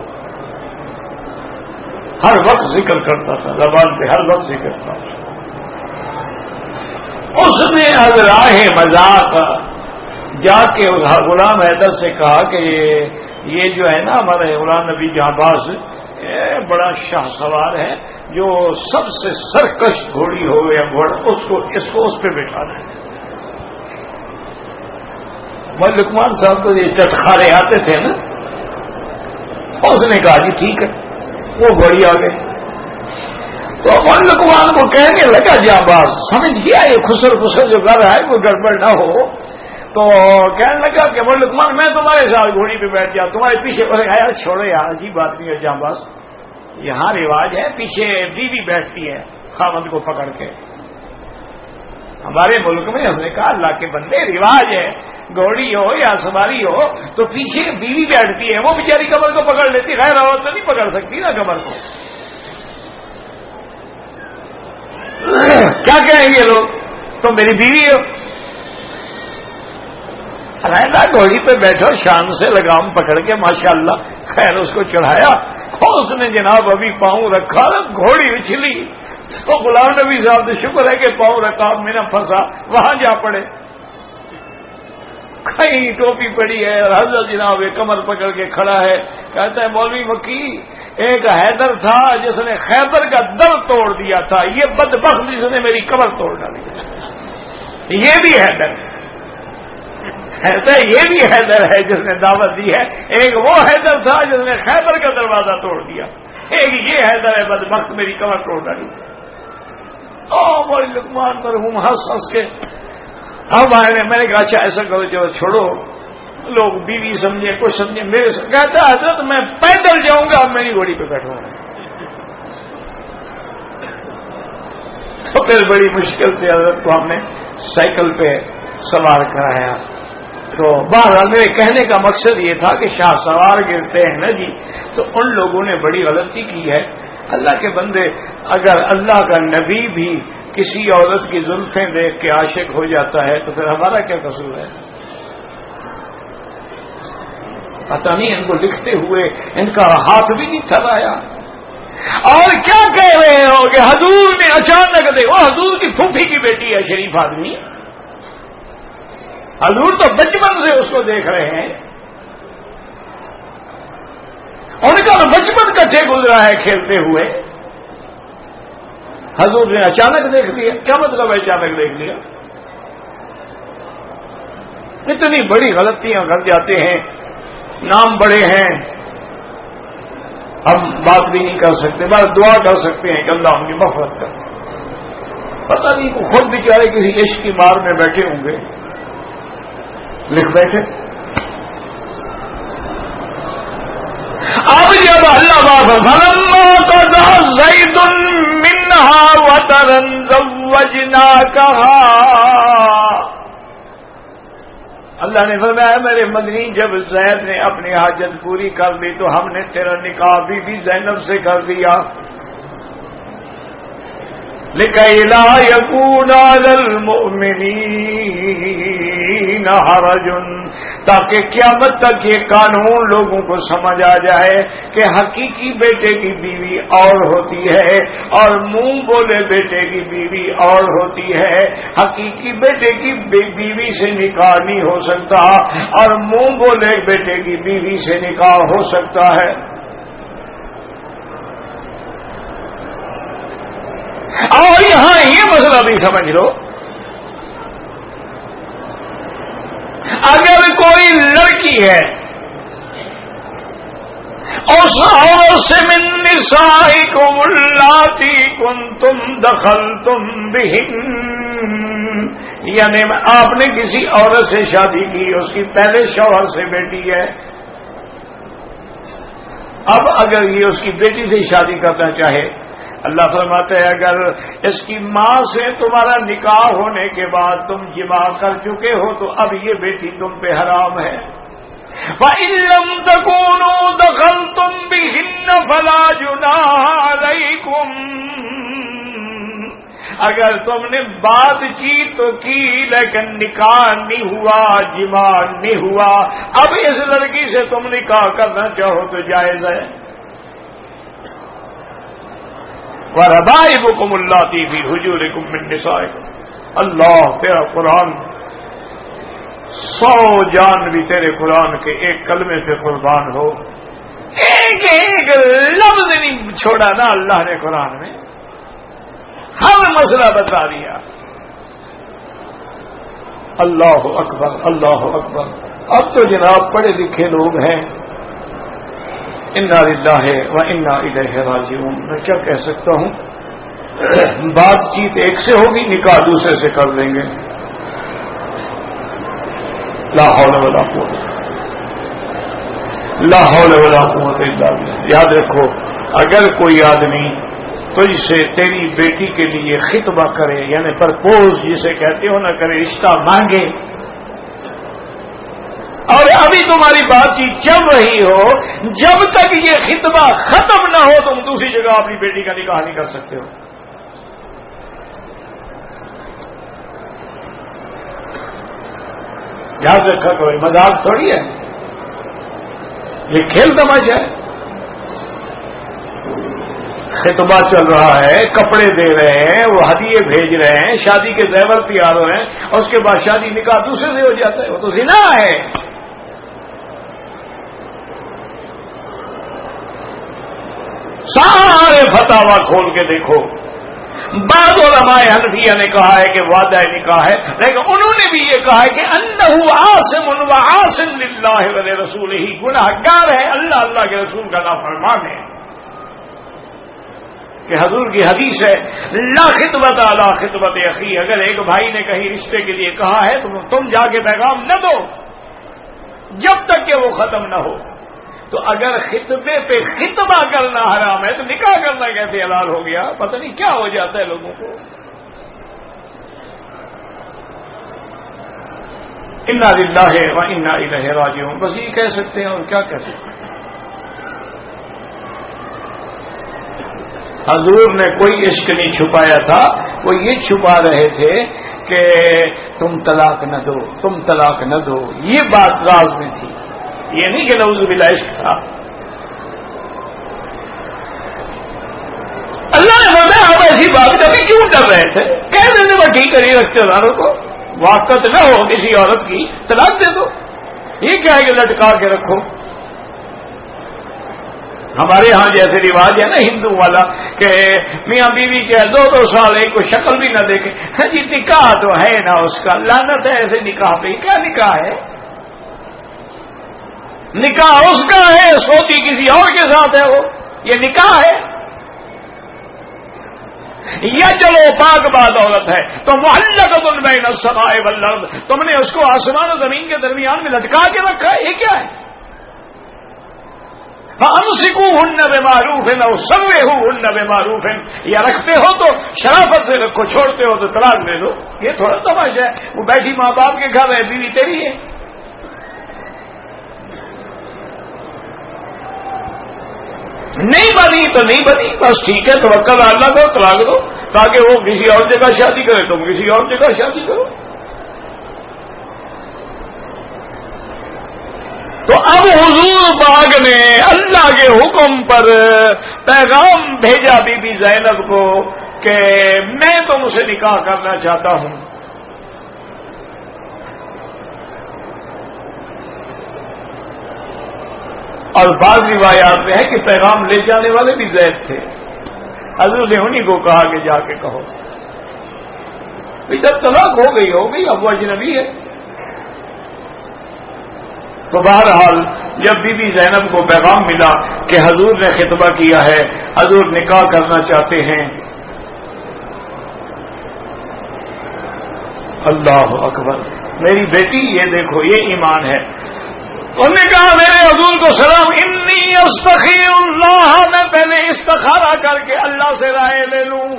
ہر وقت ذکر کرتا تھا, زبان پہ ہر وقت ذکر تھا. اس نے راہ مذاق جا کے غلام حیدر سے کہا کہ یہ جو ہے نا ہمارے غلام نبی جہاں باز بڑا شاہ سوار ہے, جو سب سے سرکش گھوڑی ہو یا گھوڑا اس کو اس پہ بٹھا دیں. مولانا لقمان صاحب تو یہ چٹخارے آتے تھے نا, اس نے کہا جی ٹھیک ہے, وہ گھوڑی آ گئی. تو مولانا لقمان کو کہنے لگا جہاں باز سمجھ گیا یہ خسر جو کر رہا ہے وہ گڑبڑ نہ ہو. تو کہنے لگا کہ مولانا لقمان میں تمہارے ساتھ گھوڑی پہ بیٹھ جاؤں, تمہارے پیچھے. یار چھوڑو یار, عجیب بات نہیں ہے جہاں باز, یہاں رواج ہے پیچھے بیوی بیٹھتی ہے خاوند کو پکڑ کے. ہمارے ملک میں ہم نے کہا اللہ کے بندے رواج ہے, گھوڑی ہو یا سواری ہو تو پیچھے بیوی بیٹھتی ہے, وہ بیچاری کمر کو پکڑ لیتی, غیر عورت تو نہیں پکڑ سکتی نا کمر کو. کیا کہیں گے لوگ, تم میری بیوی ہو. رہنا گھوڑی پہ بیٹھو, شان سے لگام پکڑ کے ماشاءاللہ خیر اس کو چڑھایا, اور اس نے جناب ابھی پاؤں رکھا, گھوڑی اچھلی. تو غلام نبی صاحب نے شکر ہے کہ پاؤں رکھا, میں نہ پھنسا, وہاں جا پڑے. کہیں ٹوپی پڑی ہے اور حضرت جناب ایک کمر پکڑ کے کھڑا ہے. کہتا ہے مولوی مکی ایک حیدر تھا جس نے خیبر کا در توڑ دیا تھا, یہ بدبخت جس نے میری کمر توڑ ڈالی. یہ بھی حیدر ہے, یہ بھی حیدر ہے جس نے دعوت دی ہے. ایک وہ حیدر تھا جس نے خیبر کا دروازہ توڑ دیا, ایک یہ حیدر ہے بدبخت میری کمر توڑ ڈالی. مولانا لقمان مرحوم ہنس کے اب آئے. میں نے کہا اچھا ایسا کرو, چلو چھوڑو, لوگ بیوی سمجھے کچھ سمجھے. میرے سے کہتا ہے حضرت میں پیدل جاؤں گا, اب میری گھوڑی پہ بیٹھوں گا. تو پھر بڑی مشکل سے حضرت کو ہم نے سائیکل پہ سوار کرایا. تو بہرحال میرے کہنے کا مقصد یہ تھا کہ شاہ سوار گرتے ہیں نا جی, تو ان لوگوں نے بڑی غلطی کی ہے. اللہ کے بندے, اگر اللہ کا نبی بھی کسی عورت کی زلفیں دیکھ کے عاشق ہو جاتا ہے تو پھر ہمارا کیا قصور ہے؟ پتہ نہیں ان کو لکھتے ہوئے ان کا ہاتھ بھی نہیں تھرایا. اور کیا کہہ رہے ہو کہ حضور نے اچانک دیکھو, حضور کی پھوپھی کی بیٹی ہے شریف آدمی, حضور تو بچپن سے اس کو دیکھ رہے ہیں, ان کا تو بچپن کٹھے گزرا ہے کھیلتے ہوئے. حضور نے اچانک دیکھ لیا, کیا مطلب ہے اچانک دیکھ لیا؟ اتنی بڑی غلطیاں کر جاتے ہیں, نام بڑے ہیں, ہم بات بھی نہیں کر سکتے, بس دعا کر سکتے ہیں کہ اللہ ان کی مغفرت کر. پتہ نہیں وہ خود بیچارے کسی عشق کی مار میں بیٹھے ہوں گے, لکھ بیٹھے. اب جب اللہ فلما قضى زید منها وطرا زوجناكها, اللہ نے فرمایا میرے مدنی جب زید نے اپنی حاجت پوری کر لی تو ہم نے تیرا نکاح بھی زینب سے کر دیا. لِكَيْ لَا يَكُونَ عَلَى الْمُؤْمِنِينَ حَرَجٌ، تاکہ قیامت تک یہ قانون لوگوں کو سمجھ آ جائے کہ حقیقی بیٹے کی بیوی اور ہوتی ہے اور منہ بولے بیٹے کی بیوی اور ہوتی ہے۔ حقیقی بیٹے کی بیوی سے نکاح نہیں ہو سکتا اور منہ بولے بیٹے کی بیوی سے نکاح ہو سکتا ہے۔ اور یہاں یہ مسئلہ بھی سمجھ لو، اگر کوئی لڑکی ہے اس عورت سے من نسائکم اللاتی کنتم دخلتم بہن، یعنی آپ نے کسی عورت سے شادی کی، اس کی پہلے شوہر سے بیٹی ہے، اب اگر یہ اس کی بیٹی سے شادی کرنا چاہے، اللہ فرماتے ہیں اگر اس کی ماں سے تمہارا نکاح ہونے کے بعد تم جماع کر چکے ہو تو اب یہ بیٹی تم پہ حرام ہے۔ وَإِن لَّمْ تَكُونُوا دَخَلْتُم بِهِنَّ فَلَا جُنَاحَ عَلَيْكُمْ، اگر تم نے بات چیت تو کی لیکن نکاح نہیں ہوا، جماع نہیں ہوا، اب اس لڑکی سے تم نکاح کرنا چاہو تو جائز ہے۔ وَرَبَائِبُكُمُ اللَّاتِي فِي حُجُورِكُم مِّن نِّسَائِكُمْ، اللہ تیرا قرآن 100 جان بھی تیرے قرآن کے ایک کلمے پہ قربان ہو، ایک ایک لفظ نہیں چھوڑا نا اللہ نے قرآن میں، ہر مسئلہ بتا دیا۔ اللہ اکبر اللہ اکبر۔ اب تو جناب پڑھے لکھے لوگ ہیں، انا للہ و انا الیہ راجعون، میں کیا کہہ سکتا ہوں، بات چیت ایک سے ہوگی، نکاح دوسرے سے کر لیں گے۔ لا حول ولا قوت لا حول ولا قوت الا باللہ۔ یاد رکھو، اگر کوئی آدمی تجھ سے تیری بیٹی کے لیے خطبہ کرے، یعنی پرپوز جسے کہتے ہو نہ کرے، رشتہ مانگے، اور ابھی تمہاری بات چیت چل رہی ہو، جب تک یہ خطبہ ختم نہ ہو تم دوسری جگہ اپنی بیٹی کا نکاح نہیں کر سکتے ہو۔ یاد رکھا کوئی مذاق تھوڑی ہے، یہ کھیل تماشا ہے۔ خطبہ چل رہا ہے، کپڑے دے رہے ہیں، وہ ہدیے بھیج رہے ہیں، شادی کے زیور تیار ہو رہے ہیں، اور اس کے بعد شادی نکاح دوسرے سے ہو جاتا ہے، وہ تو زنا ہے۔ سارے فتاوا کھول کے دیکھو، بعض علماء حنفیہ نے کہا ہے کہ وعدہ نکاح ہے، لیکن انہوں نے بھی یہ کہا ہے کہ انہ عاصم و عاصم للہ ولرسولہ، گناہ گار ہے، اللہ کے رسول کا نافرمان ہے۔ کہ حضور کی حدیث ہے لا خطبۃ علی خطبۃ اخی، اگر ایک بھائی نے کہیں رشتے کے لیے کہا ہے تو تم جا کے پیغام نہ دو جب تک کہ وہ ختم نہ ہو۔ تو اگر خطبے پہ خطبہ کرنا حرام ہے تو نکاح کرنا کیسے حلال ہو گیا؟ پتہ نہیں کیا ہو جاتا ہے لوگوں کو۔ انا للہ و انا الیہ راجعون، بس یہ کہہ سکتے ہیں اور کیا کہہ سکتے ہیں۔ حضور نے کوئی عشق نہیں چھپایا تھا، وہ یہ چھپا رہے تھے کہ تم طلاق نہ دو، تم طلاق نہ دو، یہ بات راز میں تھی، یہ نہیں کہ نعوذ باللہ عشق تھا۔ اللہ نے بتایا آپ ایسی بات کبھی کیوں ڈر رہے تھے؟ کہہ دینے میں ٹھیک کریے رکھتے داروں کو، واقعت نہ ہو کسی عورت کی، طلاق دے دو، یہ کیا ہے کہ لٹکا کے رکھو۔ ہمارے ہاں جیسے رواج ہے نا ہندو والا کہ میاں بیوی کے 2 سال ایک کو شکل بھی نہ دیکھے، ہاں جی نکاح تو ہے نا اس کا، لعنت ہے ایسے نکاح پہ۔ کیا نکاح ہے؟ نکاح اس کا ہے، سوتی کسی اور کے ساتھ ہے، وہ یہ نکاح ہے؟ یا چلو پاک بات عورت ہے تو معلقۃ بین السماء والارض، تم نے اس کو آسمان و زمین کے درمیان میں لٹکا کے رکھا ہے، یہ کیا ہے؟ فَأَمْسِكُوهُنَّ بِمَعْرُوفٍ أَوْ سَرِّحُوهُنَّ بِمَعْرُوفٍ، یا رکھتے ہو تو شرافت سے رکھو، چھوڑتے ہو تو طلاق دے دو۔ یہ تھوڑا تماشا ہے، وہ بیٹھی ماں باپ کے گھر ہے، بیوی تیری ہے۔ نہیں بنی تو نہیں بنی، بس ٹھیک ہے، توکل اللہ کو طلاق دو تاکہ وہ کسی اور جگہ شادی کرے، تم کسی اور جگہ شادی کرو۔ تو اب حضور پاک نے اللہ کے حکم پر پیغام بھیجا بی بی زینب کو کہ میں تم سے نکاح کرنا چاہتا ہوں۔ اور بعض روایات میں ہے کہ پیغام لے جانے والے بھی زید تھے، حضور نے انہی کو کہا کہ جا کے کہو۔ جب طلاق ہو گئی اب وہ اجنبی ہے۔ تو بہرحال جب بی بی زینب کو پیغام ملا کہ حضور نے خطبہ کیا ہے، حضور نکاح کرنا چاہتے ہیں، اللہ اکبر، میری بیٹی یہ دیکھو یہ ایمان ہے۔ انہوں نے کہا میرے حضور کو سلام، انی استخیر اللہ، میں پہلے استخارہ کر کے اللہ سے رائے لے لوں،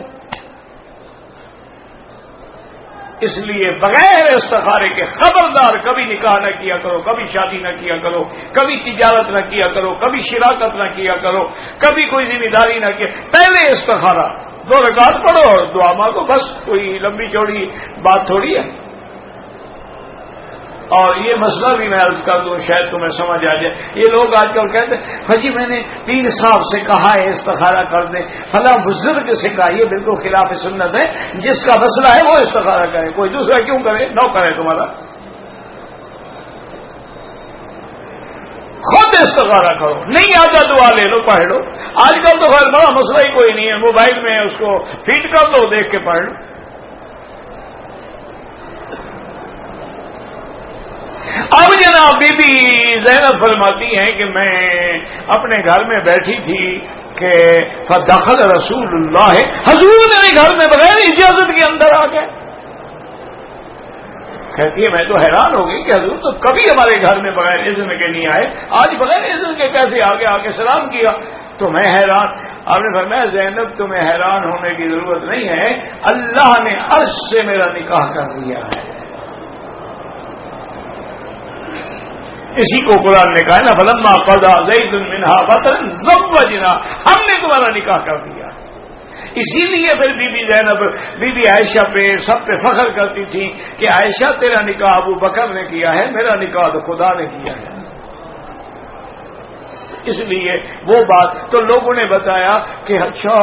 اس لیے بغیر استخارے کے خبردار کبھی نکاح نہ کیا کرو، کبھی شادی نہ کیا کرو، کبھی تجارت نہ کیا کرو، کبھی شراکت نہ کیا کرو، کبھی کوئی ذمہ داری نہ کیا، پہلے استخارہ، 2 رکعت پڑھو اور دعا مانگو، بس کوئی لمبی چوڑی بات تھوڑی ہے۔ اور یہ مسئلہ بھی میں عرض کر دوں شاید تمہیں سمجھ آ جائے۔ یہ لوگ آج کل کہتے ہیں حجی میں نے پیر صاحب سے کہا ہے استخارہ کر دیں، فلاں بزرگ سے کہا، یہ بالکل خلاف سنت ہے۔ جس کا مسئلہ ہے وہ استخارہ کرے، کوئی دوسرا کیوں کرے، نو کرے تمہارا، خود استخارہ کرو، نہیں آتا دعا لے لو پڑھ لو۔ آج کل تو خیر بڑا مسئلہ ہی کوئی نہیں ہے، موبائل میں اس کو فیڈ کر دو، دیکھ کے پڑھ لو۔ اب جناب بی بی زینب فرماتی ہیں کہ میں اپنے گھر میں بیٹھی تھی کہ فدخل رسول اللہ، حضور میرے گھر میں بغیر اجازت کے اندر آ گئے۔ کہتی ہے میں تو حیران ہو گئی کہ حضور تو کبھی ہمارے گھر میں بغیر اذن کے نہیں آئے، آج بغیر اذن کے کیسے آ کے سلام کیا؟ تو میں حیران۔ آپ نے فرمایا زینب تمہیں حیران ہونے کی ضرورت نہیں ہے، اللہ نے عرش سے میرا نکاح کر دیا ہے۔ اسی کو قرآن نے کہا نا فلما قضى زید منها وطرا زوجنا، ہم نے تمہارا نکاح کر دیا۔ اسی لیے پھر بی بی زینب بی بی عائشہ پہ سب پہ فخر کرتی تھی کہ عائشہ تیرا نکاح ابو بکر نے کیا ہے، میرا نکاح تو خدا نے کیا ہے۔ اس لیے وہ بات تو لوگوں نے بتایا کہ اچھا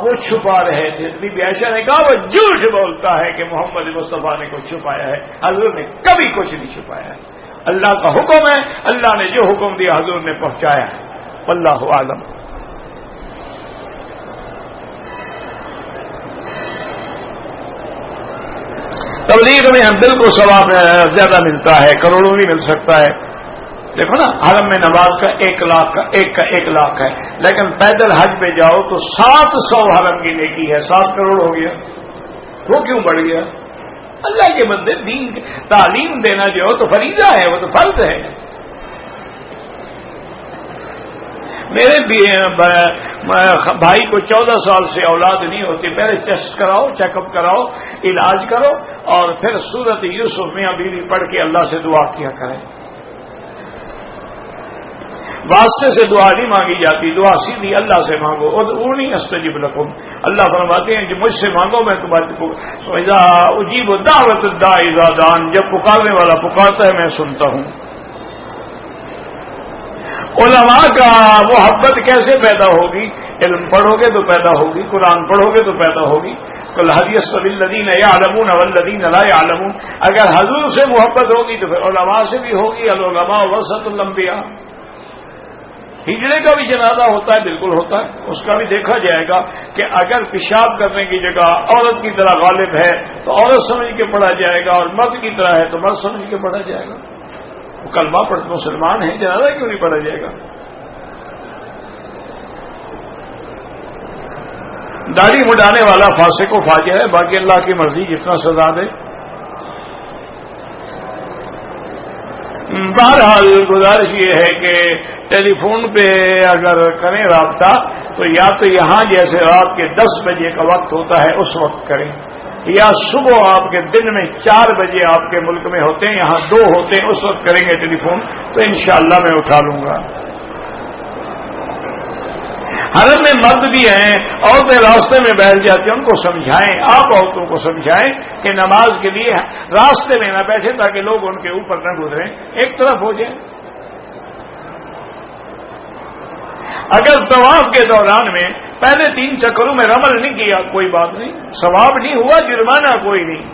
وہ چھپا رہے تھے، بی بی عائشہ نے کہا وہ جھوٹ بولتا ہے کہ محمد مصطفیٰ نے کچھ چھپایا ہے، حضور نے کبھی کچھ نہیں چھپایا ہے۔ اللہ کا حکم ہے، اللہ نے جو حکم دیا حضور نے پہنچایا ہے، واللہ عالم۔ تبلیغ میں ہم دل کو ثواب زیادہ ملتا ہے، کروڑوں بھی مل سکتا ہے۔ دیکھو نا حرم میں نماز کا 1 لاکھ ہے، لیکن پیدل حج پہ جاؤ تو 700 حرم کی نیکی ہے، 7 کروڑ ہو گیا۔ وہ کیوں بڑھ گیا؟ اللہ کے بندے دین تعلیم دینا جو تو فریضہ ہے، وہ تو فرض ہے۔ میرے بھائی کو 14 سال سے اولاد نہیں ہوتی، پہلے ٹیسٹ کراؤ، چیک اپ کراؤ، علاج کرو، اور پھر سورت یوسف میاں بیوی پڑھ کے اللہ سے دعا کیا کریں۔ واسطے سے دعا نہیں مانگی جاتی، دعا سیدھی اللہ سے مانگو، ادعونی استجب لکم، اللہ فرماتے ہیں کہ مجھ سے مانگو میں تمہاری اجیب دعوت الداعی اذا دعان، جب پکارنے والا پکارتا ہے میں سنتا ہوں۔ علماء کا محبت کیسے پیدا ہوگی؟ علم پڑھو گے تو پیدا ہوگی، قرآن پڑھو گے تو پیدا ہوگی۔ قل هل يستوي الذين يعلمون والذين لا يعلمون، اگر حضور سے محبت ہوگی تو پھر علماء سے بھی ہوگی، العلماء ورثۃ الانبیاء۔ ہجڑے کا بھی جنازہ ہوتا ہے، بالکل ہوتا ہے، اس کا بھی دیکھا جائے گا کہ اگر پیشاب کرنے کی جگہ عورت کی طرح غالب ہے تو عورت سمجھ کے پڑھا جائے گا، اور مرد کی طرح ہے تو مرد سمجھ کے پڑھا جائے گا۔ وہ کلمہ پڑھ مسلمان ہیں، جنازہ کیوں نہیں پڑھا جائے گا؟ داڑھی مڈانے والا فاسق و فاجر ہے، باقی اللہ کی مرضی جتنا سزا دے۔ بہرحال گزارش یہ ہے کہ ٹیلی فون پہ اگر کریں رابطہ تو یا تو یہاں جیسے رات کے 10 بجے کا وقت ہوتا ہے اس وقت کریں، یا صبح آپ کے دن میں 4 بجے آپ کے ملک میں ہوتے ہیں، یہاں 2 ہوتے ہیں، اس وقت کریں گے ٹیلی فون تو انشاءاللہ میں اٹھا لوں گا۔ حرم میں مرد بھی ہیں، عورتیں راستے میں بیٹھ جاتی ہیں، ان کو سمجھائیں، آپ عورتوں کو سمجھائیں کہ نماز کے لیے راستے میں نہ بیٹھیں تاکہ لوگ ان کے اوپر نہ گزریں، ایک طرف ہو جائیں۔ اگر طواف کے دوران میں پہلے 3 چکروں میں رمل نہیں کیا کوئی بات نہیں، ثواب نہیں ہوا، جرمانہ کوئی نہیں۔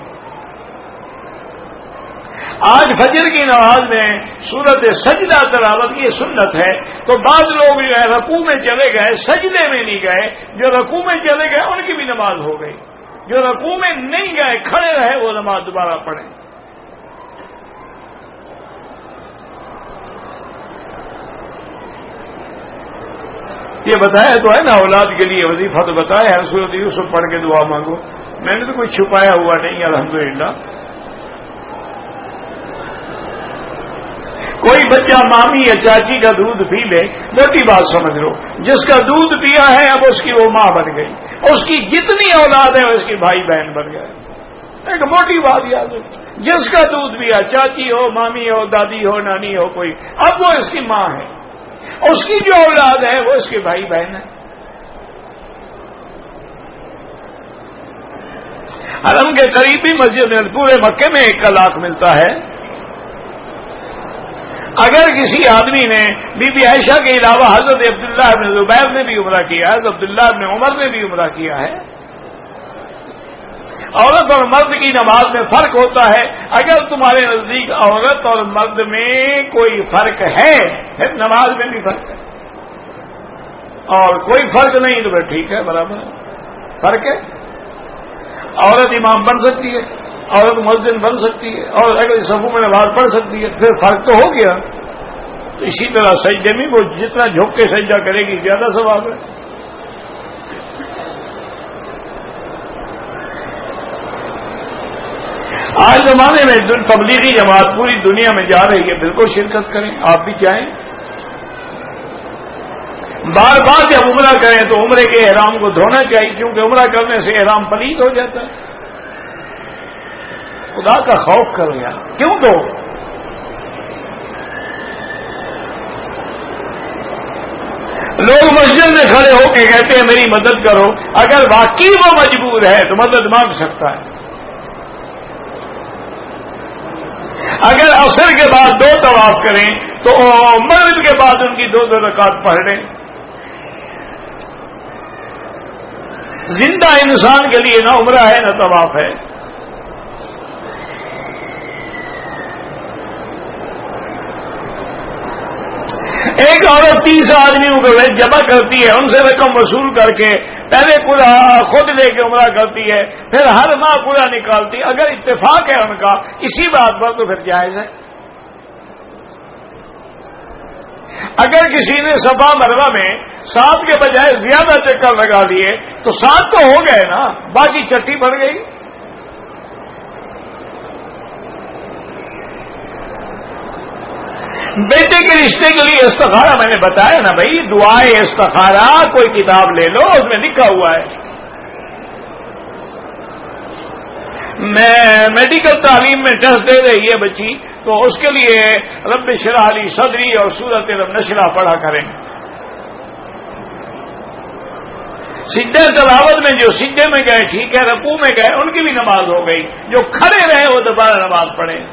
آج فجر کی نماز میں سورت سجدہ تلاوت کی سنت ہے، تو بعض لوگ جو ہے رکوع میں چلے گئے، سجدے میں نہیں گئے، جو رکوع میں چلے گئے ان کی بھی نماز ہو گئی، جو رکوع میں نہیں گئے کھڑے رہے وہ نماز دوبارہ پڑھیں۔ یہ بتایا تو ہے نا اولاد کے لیے وظیفہ تو بتایا ہے، سورۃ یوسف پڑھ کے دعا مانگو، میں نے تو کوئی چھپایا ہوا نہیں الحمدللہ۔ کوئی بچہ مامی یا چاچی کا دودھ پی لے، موٹی بات سمجھ لو، جس کا دودھ پیا ہے اب اس کی وہ ماں بن گئی، اس کی جتنی اولاد ہے اس کی بھائی بہن بن گئے، ایک موٹی بات یاد ہے، جس کا دودھ پیا، چاچی ہو، مامی ہو، دادی ہو، نانی ہو کوئی، اب وہ اس کی ماں ہے، اس کی جو اولاد ہے وہ اس کے بھائی بہن ہے۔ حرم کے قریبی مسجد میں پورے مکے میں 1 لاکھ ملتا ہے۔ اگر کسی آدمی نے بی بی عائشہ کے علاوہ حضرت عبداللہ بن زبیر نے بھی عمرہ کیا ہے، حضرت عبداللہ بن عمر نے بھی عمرہ کیا ہے۔ عورت اور مرد کی نماز میں فرق ہوتا ہے، اگر تمہارے نزدیک عورت اور مرد میں کوئی فرق ہے پھر نماز میں بھی فرق ہے، اور کوئی فرق نہیں تو پھر ٹھیک ہے، برابر ہے، فرق ہے۔ عورت امام بن سکتی ہے، عورت مؤذن بن سکتی ہے، اور اگر صفوں میں نماز پڑھ سکتی ہے، پھر فرق تو ہو گیا۔ تو اسی طرح سجدے میں وہ جتنا جھک کے سجدہ کرے گی زیادہ ثواب ہے۔ آج زمانے میں تبلیغی جماعت پوری دنیا میں جا رہی ہے، بالکل شرکت کریں، آپ بھی جائیں۔ بار بار جب عمرہ کریں تو عمرے کے احرام کو دھونا چاہیے، کیونکہ عمرہ کرنے سے احرام پلید ہو جاتا ہے۔ خدا کا خوف کرو یار، کیوں دو؟ لوگ مسجد میں کھڑے ہو کے کہتے ہیں میری مدد کرو، اگر واقعی وہ مجبور ہے تو مدد مانگ سکتا ہے۔ اگر عصر کے بعد 2 طواف کریں تو مغرب کے بعد ان کی 2 رکعت پڑھ لیں۔ زندہ انسان کے لیے نہ عمرہ ہے نہ طواف ہے۔ ایک عورت 30 آدمیوں کو جمع کرتی ہے، ان سے رقم وصول کر کے پہلے پورا خود لے کے عمرہ کرتی ہے، پھر ہر ماہ پورا نکالتی، اگر اتفاق ہے ان کا اسی بات پر تو پھر جائز ہے۔ اگر کسی نے صفا مروہ میں 7 کے بجائے زیادہ چکر لگا دیے تو 7 تو ہو گئے نا، باقی چٹھی بڑھ گئی۔ بیٹے کے رشتے کے لیے استخارہ میں نے بتایا نا بھائی، دعائے استخارہ کوئی کتاب لے لو، اس میں لکھا ہوا ہے۔ میں میڈیکل تعلیم میں ٹیسٹ دے رہی ہے بچی، تو اس کے لیے رب اشرح لی صدری اور سورۃ النشرہ پڑھا کریں۔ سجدہ تلاوت میں جو سجدے میں گئے ٹھیک ہے، رکوع میں گئے ان کی بھی نماز ہو گئی، جو کھڑے رہے وہ دوبارہ نماز پڑھیں۔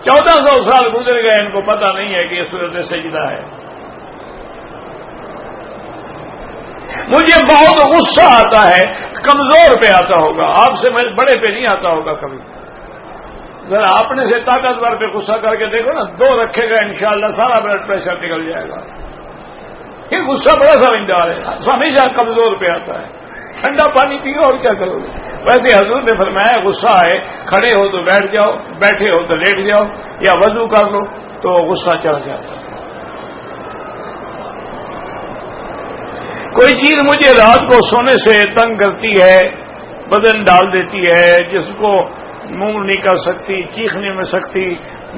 1400 سال گزر گئے، ان کو پتہ نہیں ہے کہ یہ سورۃ سجدہ ہے۔ مجھے بہت غصہ آتا ہے، کمزور پہ آتا ہوگا، آپ سے بڑے پہ نہیں آتا ہوگا کبھی۔ ذرا اپنے سے طاقتور پہ غصہ کر کے دیکھو نا، 2 رکھے گا انشاءاللہ سارا بلڈ پریشر نکل جائے گا۔ یہ غصہ بڑا سمجھدار ہے، ہمیشہ کمزور پہ آتا ہے۔ ٹھنڈا پانی پیو اور کیا کرو گے؟ ویسے حضور نے فرمایا غصہ آئے کھڑے ہو تو بیٹھ جاؤ، بیٹھے ہو تو لیٹ جاؤ، یا وضو کر لو تو غصہ چڑھ جاتا ہے۔ کوئی چیز مجھے رات کو سونے سے تنگ کرتی ہے، بدن ڈال دیتی ہے، جس کو منہ نہیں کر سکتی، چیخ نہیں مل سکتی۔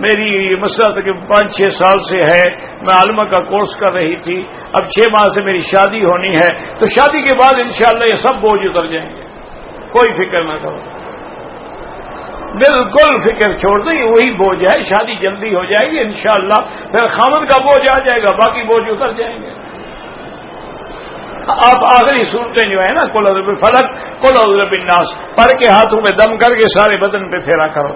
میری مسئلہ تقریباً 5-6 سال سے ہے، میں عالمہ کا کورس کر رہی تھی، اب 6 ماہ سے میری شادی ہونی ہے، تو شادی کے بعد انشاءاللہ یہ سب بوجھ اتر جائیں گے، کوئی فکر نہ کرو، بالکل فکر چھوڑ دو، یہ وہی بوجھ ہے، شادی جلدی ہو جائے گی انشاءاللہ، پھر خامد کا بوجھ آ جائے گا، باقی بوجھ اتر جائیں گے۔ آپ آخری صورتیں جو ہے نا قل اعوذ بالفلق قل اعوذ برب الناس پڑھ کے ہاتھوں میں دم کر کے سارے بدن پہ پھیرا کرو.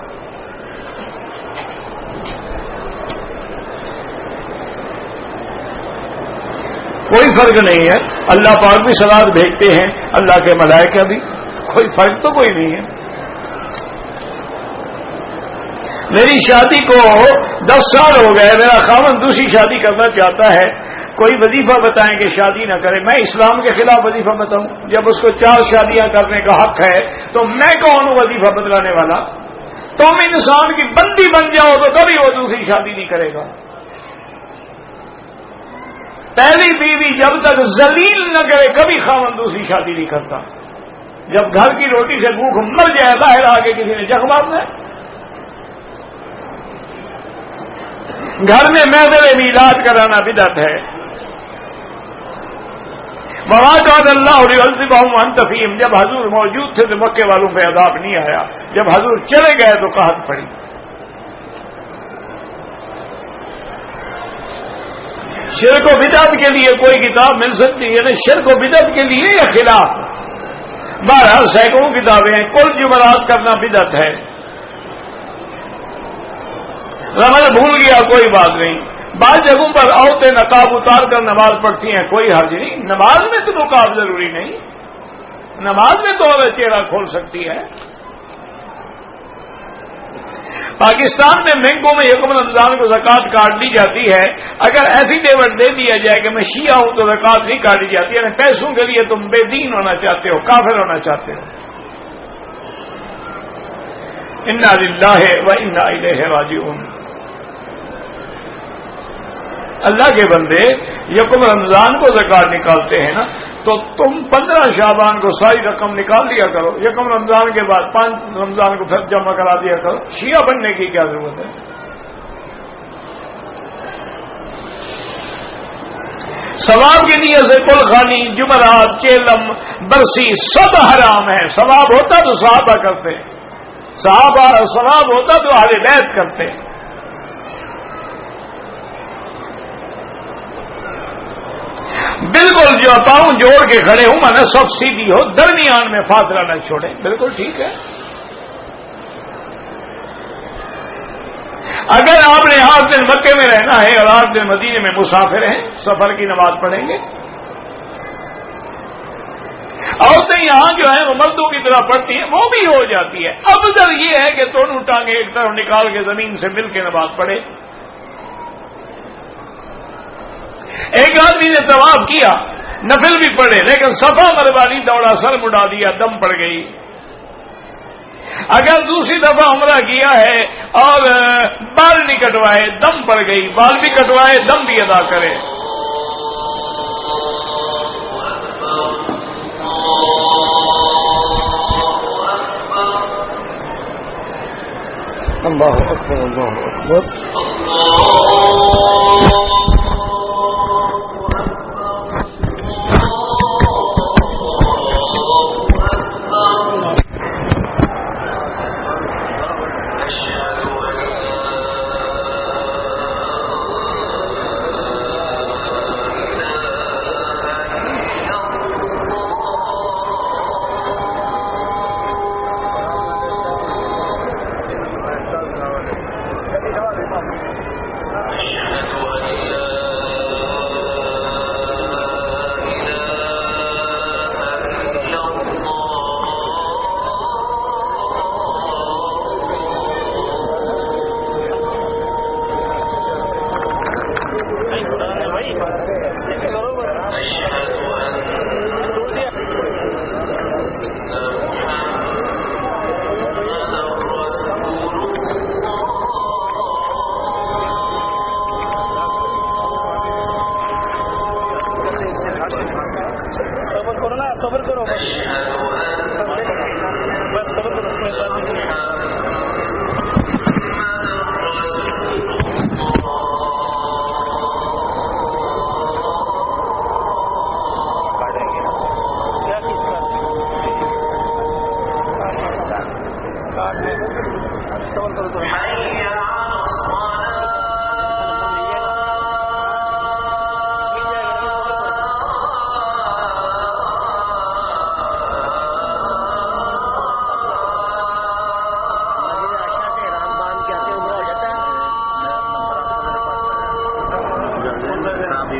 کوئی فرق نہیں ہے. اللہ پاک بھی صلوات بھیجتے ہیں, اللہ کے ملائکہ بھی, کوئی فرق تو کوئی نہیں ہے. میری شادی کو 10 سال ہو گئے, میرا خاوند دوسری شادی کرنا چاہتا ہے, کوئی وظیفہ بتائیں کہ شادی نہ کرے. میں اسلام کے خلاف وظیفہ بتاؤں؟ جب اس کو 4 شادیاں کرنے کا حق ہے تو میں کون ہوں وظیفہ بتلانے والا؟ تم انسان کی بندی بن جاؤ تو کبھی وہ دوسری شادی نہیں کرے گا. پہلی بیوی جب تک ذلیل نہ کرے کبھی خاوند دوسری شادی نہیں کرتا. جب گھر کی روٹی سے بھوک مر جائے باہر آ کے کسی نے جخ مارنا ہے. گھر میں محفل میلاد کرانا بدعت ہے. مواقع اللہ وانت فیہم, جب حضور موجود تھے تو مکے والوں پہ عذاب نہیں آیا, جب حضور چلے گئے تو قحط پڑی. شرک و بدعت کے لیے کوئی کتاب مل سکتی ہے نا؟ شرک و بدعت کے لیے یا خلاف؟ 12 سینکڑوں کتابیں ہیں. کل جمعرات کرنا بدعت ہے. رمضان بھول گیا کوئی بات نہیں. بعض جگہوں پر عورتیں نقاب اتار کر نماز پڑھتی ہیں, کوئی حرج نہیں. نماز میں تو نقاب ضروری نہیں, نماز میں تو عورت چہرہ کھول سکتی ہے. پاکستان میں بینکوں میں یکم رمضان کو زکوٰۃ کاٹ لی جاتی ہے. اگر ایفیڈیوٹ دے دیا جائے کہ میں شیعہ ہوں تو زکوٰۃ نہیں کاٹی جاتی. یعنی پیسوں کے لیے تم بے دین ہونا چاہتے ہو, کافر ہونا چاہتے ہو. انا للہ و انا الیہ راجعون. اللہ کے بندے یکم رمضان کو زکوٰۃ نکالتے ہیں نا, تو تم 15 شعبان کو ساری رقم نکال دیا کرو. یکم رمضان کے بعد 5 رمضان کو پھر جمع کرا دیا کرو. شیعہ بننے کی کیا ضرورت ہے؟ ثواب کی نیت سے کل خانی, جمعرات, چیلم, برسی سب حرام ہے. ثواب ہوتا تو صحابہ کرتے, ثواب ہوتا تو اہل بیت کرتے. بالکل جو پاؤں جوڑ کے کھڑے ہوں, میں سب سیدھی ہو, درمیان میں فاصلہ نہ چھوڑیں, بالکل ٹھیک ہے. اگر آپ نے 8 دن مکے میں رہنا ہے اور 8 دن مدینے میں مسافر ہیں, سفر کی نماز پڑھیں گے. عورتیں یہاں جو ہیں وہ مردوں کی طرح پڑھتی ہیں, وہ بھی ہو جاتی ہے. افضل یہ ہے کہ دونوں ٹانگیں ایک طرف نکال کے زمین سے مل کے نماز پڑھے. ایک آدمی نے طواف کیا, نفل بھی پڑھے, لیکن صفا مروا نہیں دوڑا, سر مڈا دیا, دم پڑ گئی. اگر دوسری دفعہ عمرہ کیا ہے اور بال نہیں کٹوائے, دم پڑ گئی, بال بھی کٹوائے, دم بھی ادا کرے. اللہ اکبر, اللہ اکبر.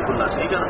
شریف اللہ ٹھیک ہے نا.